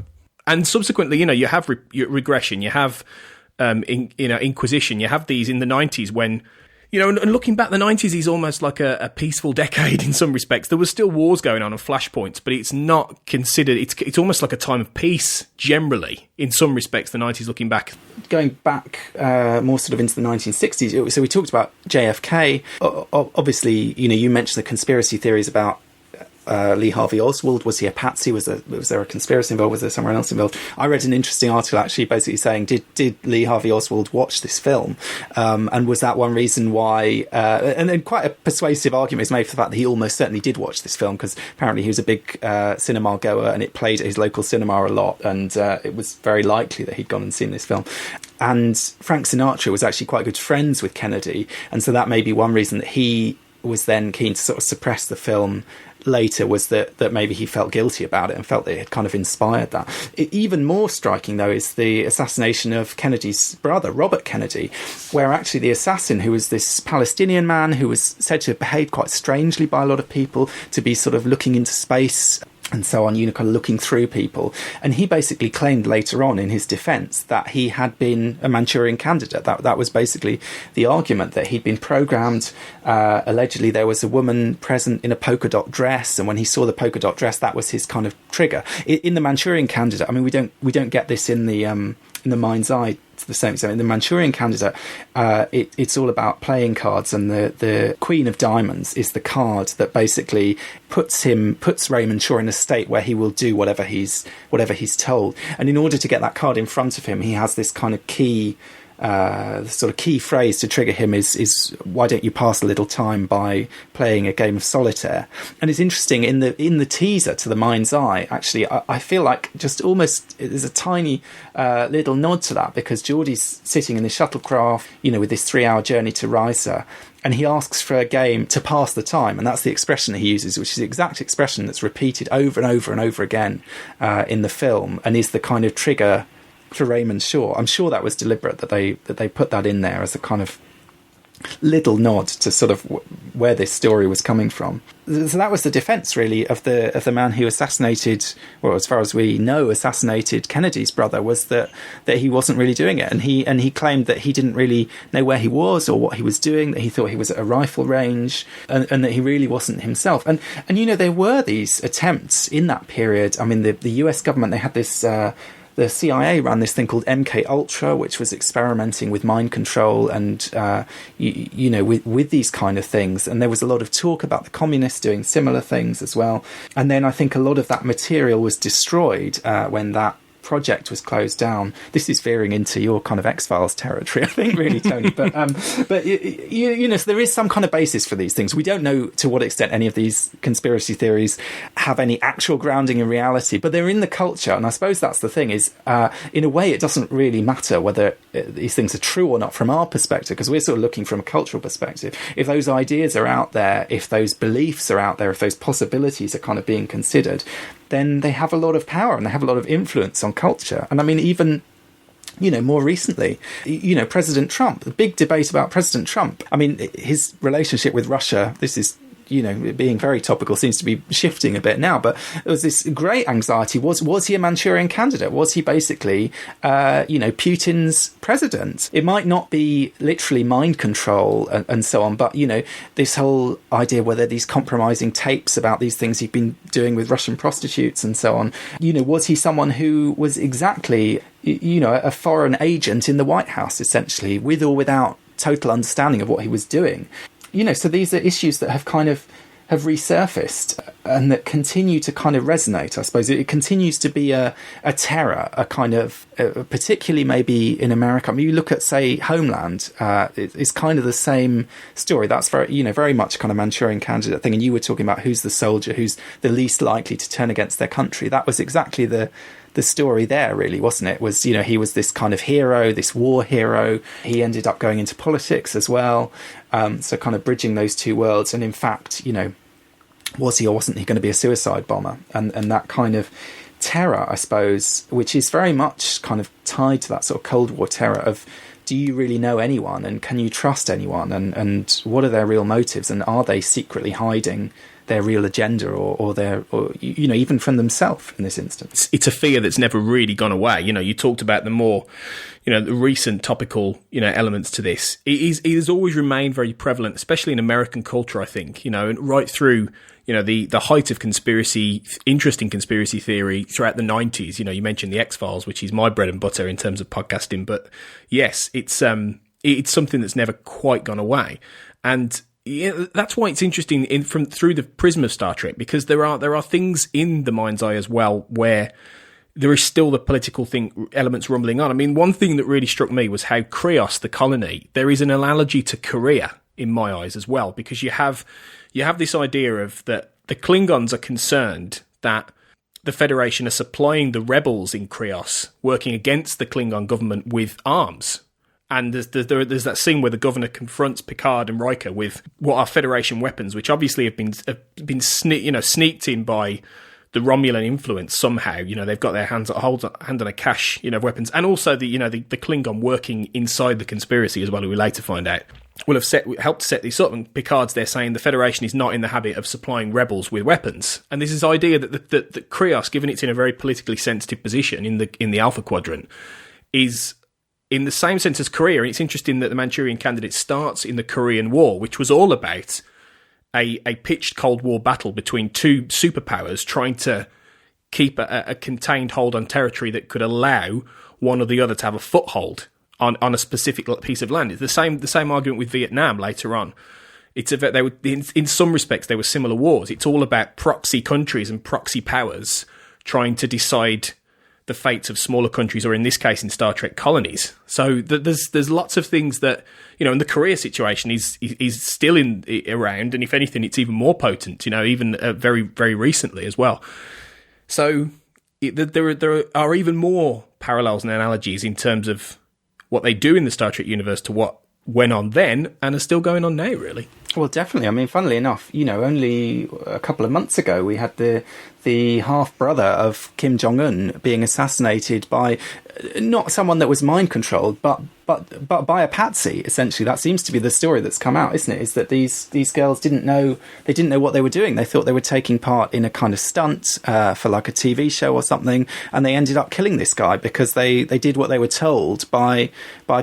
And subsequently, you know, you have regression, you have, Inquisition, you have these in the 90s when, you know, and looking back, the 90s is almost like a peaceful decade in some respects. There was still wars going on and flashpoints, but it's not considered, it's almost like a time of peace, generally, in some respects, the 90s looking back. Going back more sort of into the 1960s, so we talked about JFK. Obviously, you know, you mentioned the conspiracy theories about Lee Harvey Oswald. Was he a patsy? Was there a conspiracy involved? Was there someone else involved? I read an interesting article actually basically saying, did Lee Harvey Oswald watch this film? And was that one reason why, and then quite a persuasive argument is made for the fact that he almost certainly did watch this film, because apparently he was a big cinema goer and it played at his local cinema a lot, and it was very likely that he'd gone and seen this film. And Frank Sinatra was actually quite good friends with Kennedy, and so that may be one reason that he was then keen to sort of suppress the film later, was that maybe he felt guilty about it and felt that it had kind of inspired that. Even more striking, though, is the assassination of Kennedy's brother, Robert Kennedy, where actually the assassin, who was this Palestinian man who was said to have behaved quite strangely by a lot of people, to be sort of looking into space and so on, you know, kind of looking through people. And he basically claimed later on in his defence that he had been a Manchurian Candidate. That was basically the argument, that he'd been programmed. Allegedly, there was a woman present in a polka dot dress, and when he saw the polka dot dress, that was his kind of trigger. In the Manchurian Candidate, I mean, we don't get this in the Mind's Eye to the same extent. In the Manchurian Candidate, it's all about playing cards, and the Queen of Diamonds is the card that basically puts Raymond Shaw in a state where he will do whatever he's told. And in order to get that card in front of him, he has this kind of key. The sort of key phrase to trigger him is why don't you pass a little time by playing a game of solitaire? And it's interesting, in the teaser to The Mind's Eye, actually, I feel like just almost there's a tiny little nod to that, because Geordie's sitting in the shuttlecraft, you know, with this 3-hour journey to Risa, and he asks for a game to pass the time, and that's the expression that he uses, which is the exact expression that's repeated over and over and over again in the film, and is the kind of trigger for Raymond Shaw. I'm sure that was deliberate, that they put that in there as a kind of little nod to sort of where this story was coming from. So that was the defence, really, of the man who assassinated, well, as far as we know, assassinated Kennedy's brother, was that he wasn't really doing it, and he claimed that he didn't really know where he was or what he was doing, that he thought he was at a rifle range, and that he really wasn't himself. And you know, there were these attempts in that period. I mean, the US government, they had this. The CIA ran this thing called MK Ultra, which was experimenting with mind control and, you know, with these kind of things. And there was a lot of talk about the communists doing similar things as well. And then I think a lot of that material was destroyed when that project was closed down. This is veering into your kind of X-Files territory, I think, really, Tony. But you know, so there is some kind of basis for these things. We don't know to what extent any of these conspiracy theories have any actual grounding in reality, but they're in the culture. And I suppose that's the thing, is in a way it doesn't really matter whether these things are true or not from our perspective, because we're sort of looking from a cultural perspective. If those ideas are out there, if those beliefs are out there, if those possibilities are kind of being considered, then they have a lot of power and they have a lot of influence on culture. And I mean, even, you know, more recently, you know, President Trump, the big debate about President Trump. I mean, his relationship with Russia, this is, you know, being very topical, seems to be shifting a bit now, but there was this great anxiety. Was he a Manchurian Candidate? Was he basically, you know, Putin's president? It might not be literally mind control and so on, but, you know, this whole idea whether these compromising tapes about these things he'd been doing with Russian prostitutes and so on, you know, was he someone who was exactly, you know, a foreign agent in the White House, essentially, with or without total understanding of what he was doing? You know, so these are issues that have kind of have resurfaced and that continue to kind of resonate, I suppose. It continues to be a terror, a kind of, particularly maybe in America. I mean, you look at, say, Homeland, it's kind of the same story. That's very, you know, very much kind of Manchurian Candidate thing. And you were talking about who's the soldier, who's the least likely to turn against their country. That was exactly the story there, really, wasn't it? Was, you know, he was this kind of hero, this war hero. He ended up going into politics as well. So kind of bridging those two worlds. And in fact, you know, was he or wasn't he going to be a suicide bomber? And that kind of terror, I suppose, which is very much kind of tied to that sort of Cold War terror of, do you really know anyone, and can you trust anyone, and what are their real motives, and are they secretly hiding their real agenda or their, or, you know, even from themselves in this instance. It's a fear that's never really gone away. You know, you talked about the more, you know, the recent topical, you know, elements to this. It has always remained very prevalent, especially in American culture, I think, you know, and right through, you know, the height of interesting conspiracy theory throughout the 90s. You know, you mentioned the X-Files, which is my bread and butter in terms of podcasting. But yes, it's something that's never quite gone away. And yeah, that's why it's interesting through the prism of Star Trek, because there are things in the mind's eye as well where there is still the political elements rumbling on. I mean, one thing that really struck me was how Krios, the colony, there is an analogy to Korea in my eyes as well, because you have this idea of that the Klingons are concerned that the Federation are supplying the rebels in Krios working against the Klingon government with arms. And there's that scene where the governor confronts Picard and Riker with what are Federation weapons, which obviously have been sneaked in by the Romulan influence somehow. You know, they've got their hand on a cache, you know, of weapons, and also the Klingon working inside the conspiracy as well, who we later find out will have helped set this up. And Picard's there saying the Federation is not in the habit of supplying rebels with weapons, and there's this idea that Krios, given it's in a very politically sensitive position in the Alpha Quadrant, is in the same sense as Korea. And it's interesting that the Manchurian Candidate starts in the Korean War, which was all about a pitched Cold War battle between two superpowers trying to keep a contained hold on territory that could allow one or the other to have a foothold on a specific piece of land. It's the same argument with Vietnam later on. In some respects, they were similar wars. It's all about proxy countries and proxy powers trying to decide the fates of smaller countries, or in this case, in Star Trek, colonies. So there's lots of things that, you know, and the Korea situation is still around, and if anything, it's even more potent. You know, even very, very recently as well. So there are even more parallels and analogies in terms of what they do in the Star Trek universe to what went on then and are still going on now, really. Well, definitely. I mean, funnily enough, you know, only a couple of months ago, we had the half-brother of Kim Jong-un being assassinated by not someone that was mind-controlled, but by a patsy, essentially. That seems to be the story that's come out, isn't it? Is that these girls didn't know what they were doing. They thought they were taking part in a kind of stunt for like a TV show or something, and they ended up killing this guy because they did what they were told by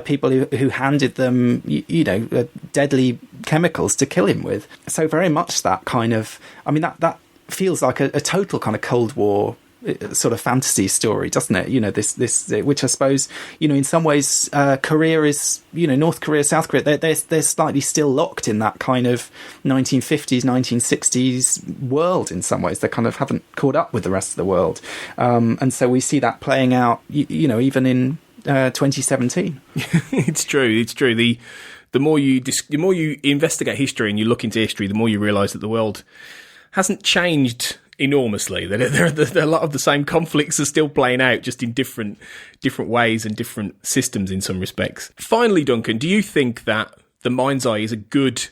people who handed them, you know, deadly chemicals to kill him with. So very much that kind of, I mean, that feels like a total kind of Cold War sort of fantasy story, doesn't it? You know, this which I suppose, you know, in some ways Korea is, you know, North Korea, South Korea, they're slightly still locked in that kind of 1950s 1960s world in some ways. They kind of haven't caught up with the rest of the world, and so we see that playing out, you know, even in 2017. It's true. The more you investigate history and you look into history, the more you realise that the world hasn't changed enormously. That there are a lot of the same conflicts are still playing out, just in different ways and different systems in some respects. Finally, Duncan, do you think that The Mind's Eye is a good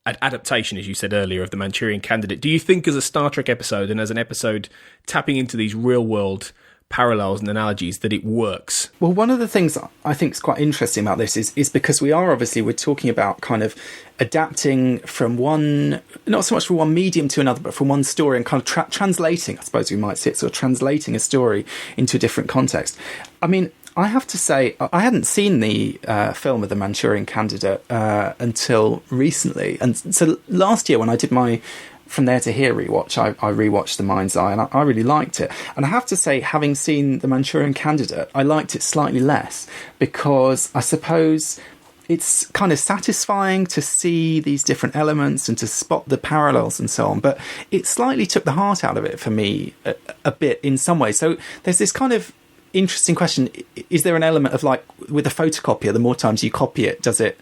adaptation, as you said earlier, of The Manchurian Candidate? Do you think as a Star Trek episode and as an episode tapping into these real world parallels and analogies that it works? Well, one of the things I think is quite interesting about this is because we're talking about kind of adapting from one, not so much from one medium to another, but from one story and kind of translating, I suppose we might say it, sort of translating a story into a different context. I mean, I have to say, I hadn't seen the film of The Manchurian Candidate until recently. And so last year when I did my From There to Here rewatch, I rewatched The Mind's Eye, and I really liked it. And I have to say, having seen The Manchurian Candidate, I liked it slightly less, because I suppose it's kind of satisfying to see these different elements and to spot the parallels and so on, but it slightly took the heart out of it for me a bit in some ways. So there's this kind of interesting question: is there an element of, like with a photocopier, the more times you copy it, does it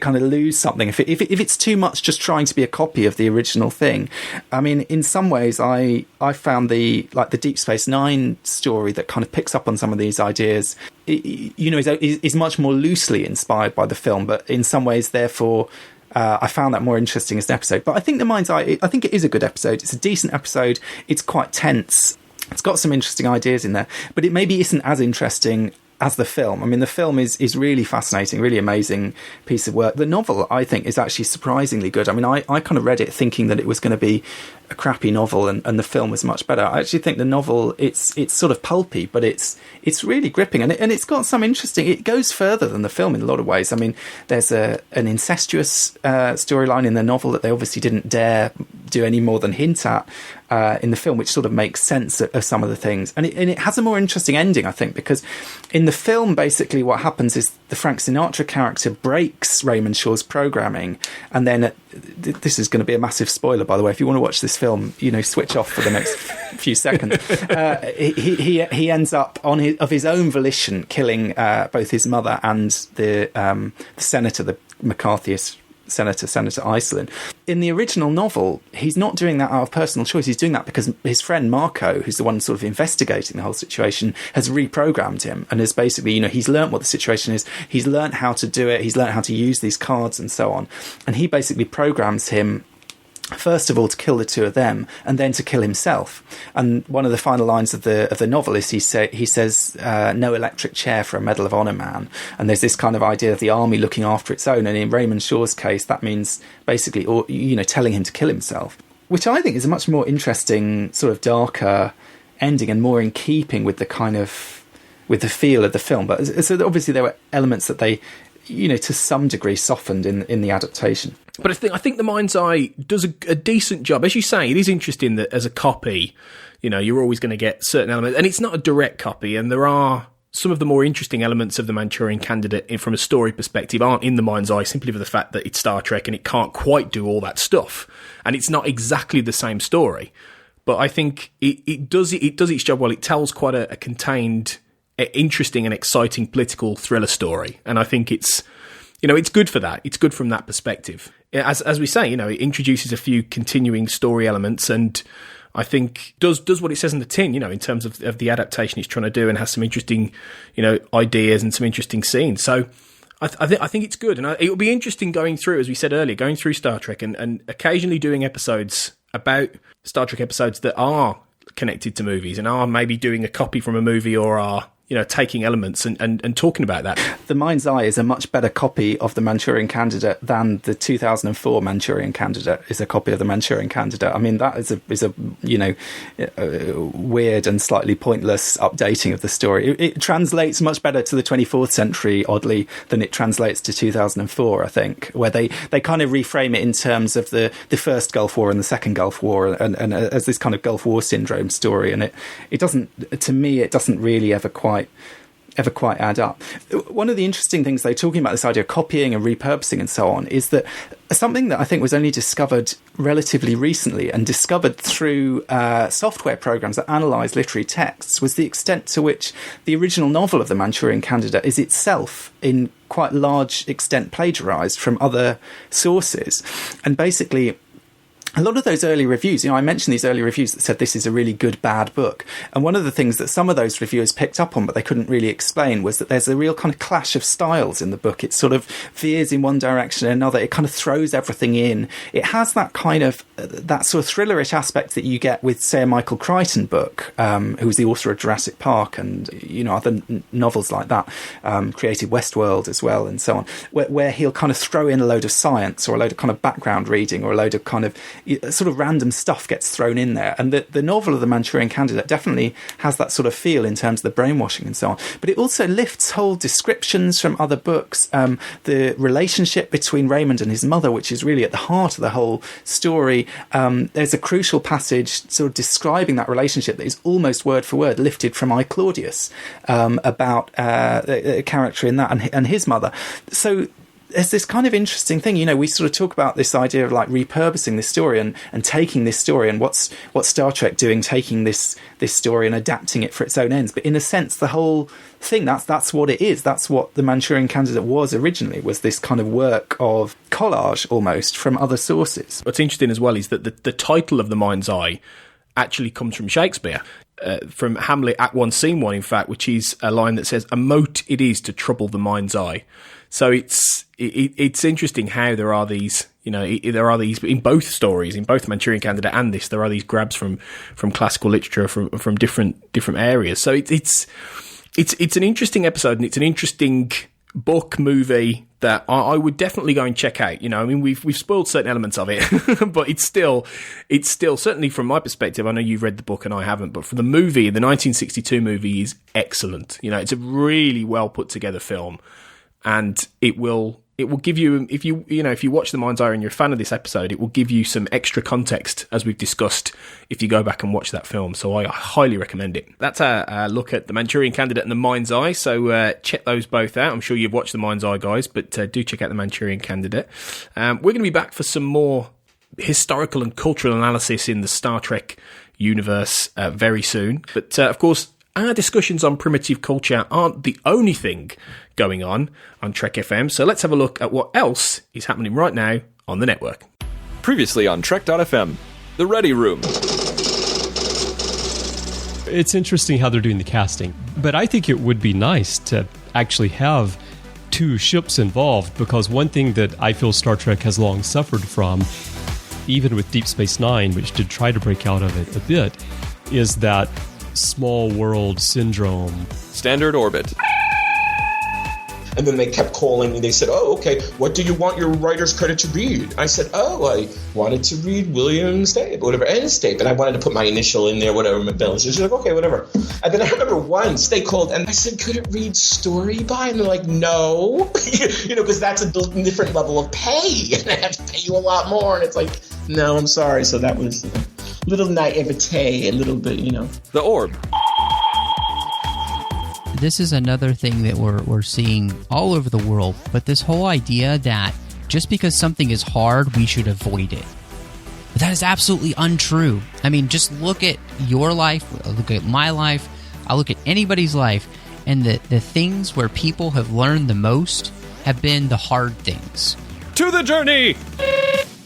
kind of lose something if it's too much just trying to be a copy of the original thing? I mean, in some ways I found the Deep Space Nine story that kind of picks up on some of these ideas, you know, is much more loosely inspired by the film, but in some ways therefore I found that more interesting as an episode. But I think The Mind's Eye, I think it is a good episode. It's a decent episode. It's quite tense. It's got some interesting ideas in there, but it maybe isn't as interesting as the film. I mean, the film is really fascinating, really amazing piece of work. The novel, I think, is actually surprisingly good. I mean, I kind of read it thinking that it was going to be a crappy novel, and the film was much better. I actually think the novel, it's sort of pulpy, but it's really gripping, and it's got some interesting. It goes further than the film in a lot of ways. I mean, there's an incestuous storyline in the novel that they obviously didn't dare do any more than hint at in the film, which sort of makes sense of some of the things, and it has a more interesting ending, I think, because in the film, basically what happens is the Frank Sinatra character breaks Raymond Shaw's programming, and then this is going to be a massive spoiler, by the way. If you want to watch this film, switch off for the next few seconds. He ends up of his own volition killing both his mother and the senator, the McCarthyist Senator Iceland. In the original novel, he's not doing that out of personal choice. He's doing that because his friend Marco, who's the one sort of investigating the whole situation, has reprogrammed him and has basically, he's learnt what the situation is. He's learnt how to do it. He's learnt how to use these cards and so on. And he basically programs him, first of all, to kill the two of them, and then to kill himself. And one of the final lines of the novel is he says, "No electric chair for a Medal of Honor man." And there's this kind of idea of the army looking after its own. And in Raymond Shaw's case, that means basically, telling him to kill himself, which I think is a much more interesting, sort of darker ending and more in keeping with with the feel of the film. But so obviously there were elements that they, to some degree softened in the adaptation. But I think The Mind's Eye does a decent job. As you say, it is interesting that as a copy, you're always going to get certain elements. And it's not a direct copy. And there are some of the more interesting elements of The Manchurian Candidate from a story perspective aren't in The Mind's Eye simply for the fact that it's Star Trek and it can't quite do all that stuff. And it's not exactly the same story. But I think it does its job well. It tells quite a contained, interesting and exciting political thriller story. And I think it's good for that. It's good from that perspective. As we say, it introduces a few continuing story elements, and I think does what it says in the tin, in terms of the adaptation it's trying to do, and has some interesting, ideas and some interesting scenes. So I think it's good, and it will be interesting going through, as we said earlier, going through Star Trek and occasionally doing episodes about Star Trek episodes that are connected to movies and are maybe doing a copy from a movie or are taking elements and talking about that. The Mind's Eye is a much better copy of The Manchurian Candidate than the 2004 Manchurian Candidate is a copy of The Manchurian Candidate. I mean, that is a weird and slightly pointless updating of the story. It translates much better to the 24th century, oddly, than it translates to 2004, I think, where they kind of reframe it in terms of the first Gulf War and the second Gulf War and as this kind of Gulf War syndrome story. And it doesn't, to me, it doesn't really ever quite add up. One of the interesting things they're talking about, this idea of copying and repurposing and so on, is that something that I think was only discovered relatively recently and discovered through software programs that analyse literary texts was the extent to which the original novel of The Manchurian Candidate is itself in quite large extent plagiarised from other sources. And basically, a lot of those early reviews, I mentioned these early reviews that said this is a really good, bad book. And one of the things that some of those reviewers picked up on, but they couldn't really explain, was that there's a real kind of clash of styles in the book. It sort of veers in one direction or another. It kind of throws everything in. It has that kind of, that sort of thrillerish aspect that you get with, say, a Michael Crichton book, who was the author of Jurassic Park and, other novels like that, created Westworld as well and so on, where he'll kind of throw in a load of science or a load of kind of background reading or a load of kind of sort of random stuff gets thrown in there. And the novel of The Manchurian Candidate definitely has that sort of feel in terms of the brainwashing and so on. But it also lifts whole descriptions from other books. The relationship between Raymond and his mother, which is really at the heart of the whole story. There's a crucial passage sort of describing that relationship that is almost word for word lifted from I, Claudius, about a character in that and his mother. So there's this kind of interesting thing, we sort of talk about this idea of like repurposing this story and taking this story and what's Star Trek doing, taking this story and adapting it for its own ends. But in a sense, the whole thing, that's what it is. That's what The Manchurian Candidate was originally, was this kind of work of collage almost from other sources. What's interesting as well is that the title of The Mind's Eye actually comes from Shakespeare. From Hamlet, Act 1, Scene 1, in fact, which is a line that says, "A mote it is to trouble the mind's eye." So it's interesting how there are these, there are these in both stories, in both Manchurian Candidate and this, there are these grabs from classical literature from different areas. So it's It's an interesting episode, and it's an interesting book, movie that I would definitely go and check out. You know, I mean, we've spoiled certain elements of it, but it's still certainly from my perspective. I know you've read the book and I haven't, but for the movie, the 1962 movie is excellent. You know, it's a really well put together film, and it will give you, if you watch The Mind's Eye and you're a fan of this episode, it will give you some extra context, as we've discussed, if you go back and watch that film. So I highly recommend it. That's a look at The Manchurian Candidate and The Mind's Eye. So check those both out. I'm sure you've watched The Mind's Eye, guys, but do check out The Manchurian Candidate. We're going to be back for some more historical and cultural analysis in the Star Trek universe very soon. But of course, our discussions on primitive culture aren't the only thing going on Trek FM, so let's have a look at what else is happening right now on the network. Previously on Trek.fm, The Ready Room. It's interesting how they're doing the casting, but I think it would be nice to actually have two ships involved, because one thing that I feel Star Trek has long suffered from, even with Deep Space Nine, which did try to break out of it a bit, is that small world syndrome. Standard Orbit. And then they kept calling me. They said, "Oh, okay, what do you want your writer's credit to read?" I said, "Oh, I wanted to read William Stape, or whatever, N Stape, and I wanted to put my initial in there, whatever, McMillan." She's like, "Okay, whatever." And then I remember once they called, and I said, "Could it read story by?" And they're like, "No," because that's a different level of pay, and I have to pay you a lot more. And it's like, no, I'm sorry. So that was a little naivete, a little bit, The Orb. This is another thing that we're seeing all over the world, but this whole idea that just because something is hard, we should avoid it. But that is absolutely untrue. I mean, just look at your life, look at my life, I look at anybody's life, and the things where people have learned the most have been the hard things. To the journey!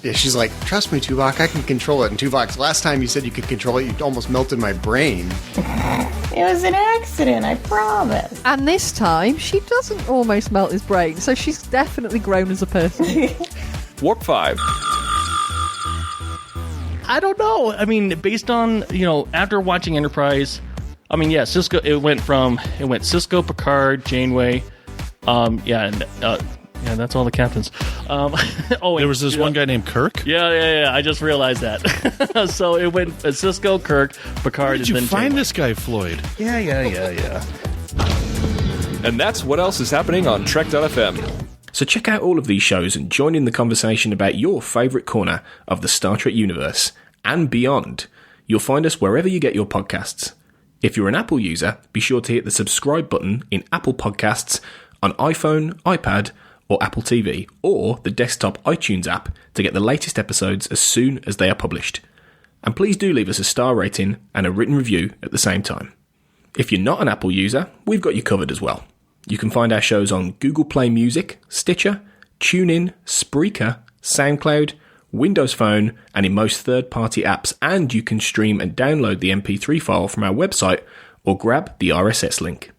Yeah, she's like, "Trust me, Tuvok, I can control it." And Tuvok, last time you said you could control it, you almost melted my brain. It was an accident, I promise. And this time, she doesn't almost melt his brain, so she's definitely grown as a person. Warp 5. I don't know. I mean, based on, after watching Enterprise, I mean, yeah, Cisco, it went Cisco, Picard, Janeway, yeah, that's all the captains. There was this one guy named Kirk? Yeah. I just realized that. So it went Cisco, Kirk, Picard. Where did you find this guy, Floyd? Yeah. And that's what else is happening on Trek.fm. So check out all of these shows and join in the conversation about your favourite corner of the Star Trek universe and beyond. You'll find us wherever you get your podcasts. If you're an Apple user, be sure to hit the subscribe button in Apple Podcasts on iPhone, iPad, or Apple TV, or the desktop iTunes app to get the latest episodes as soon as they are published. And please do leave us a star rating and a written review at the same time. If you're not an Apple user, we've got you covered as well. You can find our shows on Google Play Music, Stitcher, TuneIn, Spreaker, SoundCloud, Windows Phone, and in most third-party apps, and you can stream and download the MP3 file from our website or grab the RSS link.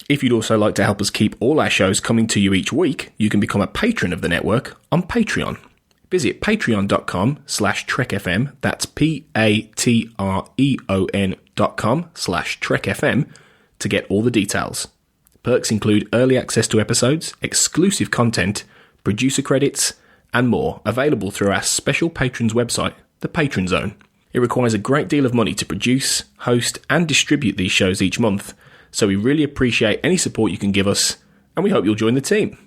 If you'd also like to help us keep all our shows coming to you each week, you can become a patron of the network on Patreon. Visit patreon.com/trekfm, that's patreon.com/trekfm, to get all the details. Perks include early access to episodes, exclusive content, producer credits, and more, available through our special patrons website, the Patron Zone. It requires a great deal of money to produce, host, and distribute these shows each month, so we really appreciate any support you can give us, and we hope you'll join the team.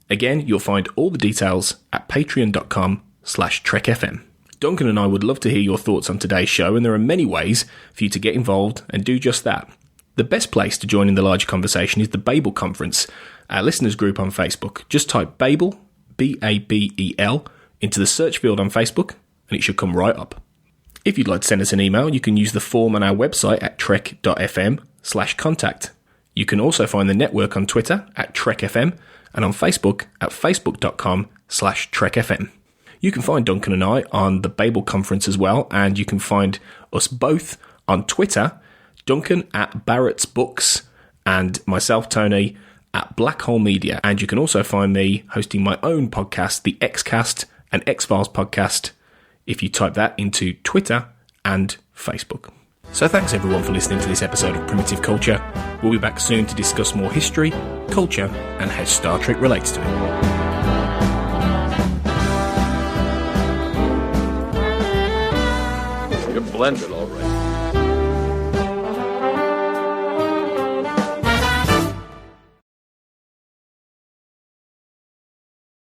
Again, you'll find all the details at patreon.com/trekfm. Duncan and I would love to hear your thoughts on today's show, and there are many ways for you to get involved and do just that. The best place to join in the larger conversation is the Babel Conference, our listeners group on Facebook. Just type Babel, B-A-B-E-L, into the search field on Facebook, and it should come right up. If you'd like to send us an email, you can use the form on our website at trek.fm/contact. You can also find the network on Twitter at TrekFM and on Facebook at facebook.com/TrekFM. You can find Duncan and I on the Babel Conference as well, and you can find us both on Twitter, Duncan at Barrett's Books, and myself, Tony, at Black Hole Media. And you can also find me hosting my own podcast, the Xcast and X-Files podcast, if you type that into Twitter and Facebook. So thanks everyone for listening to this episode of Primitive Culture. We'll be back soon to discuss more history, culture, and how Star Trek relates to it. You're blended, all right.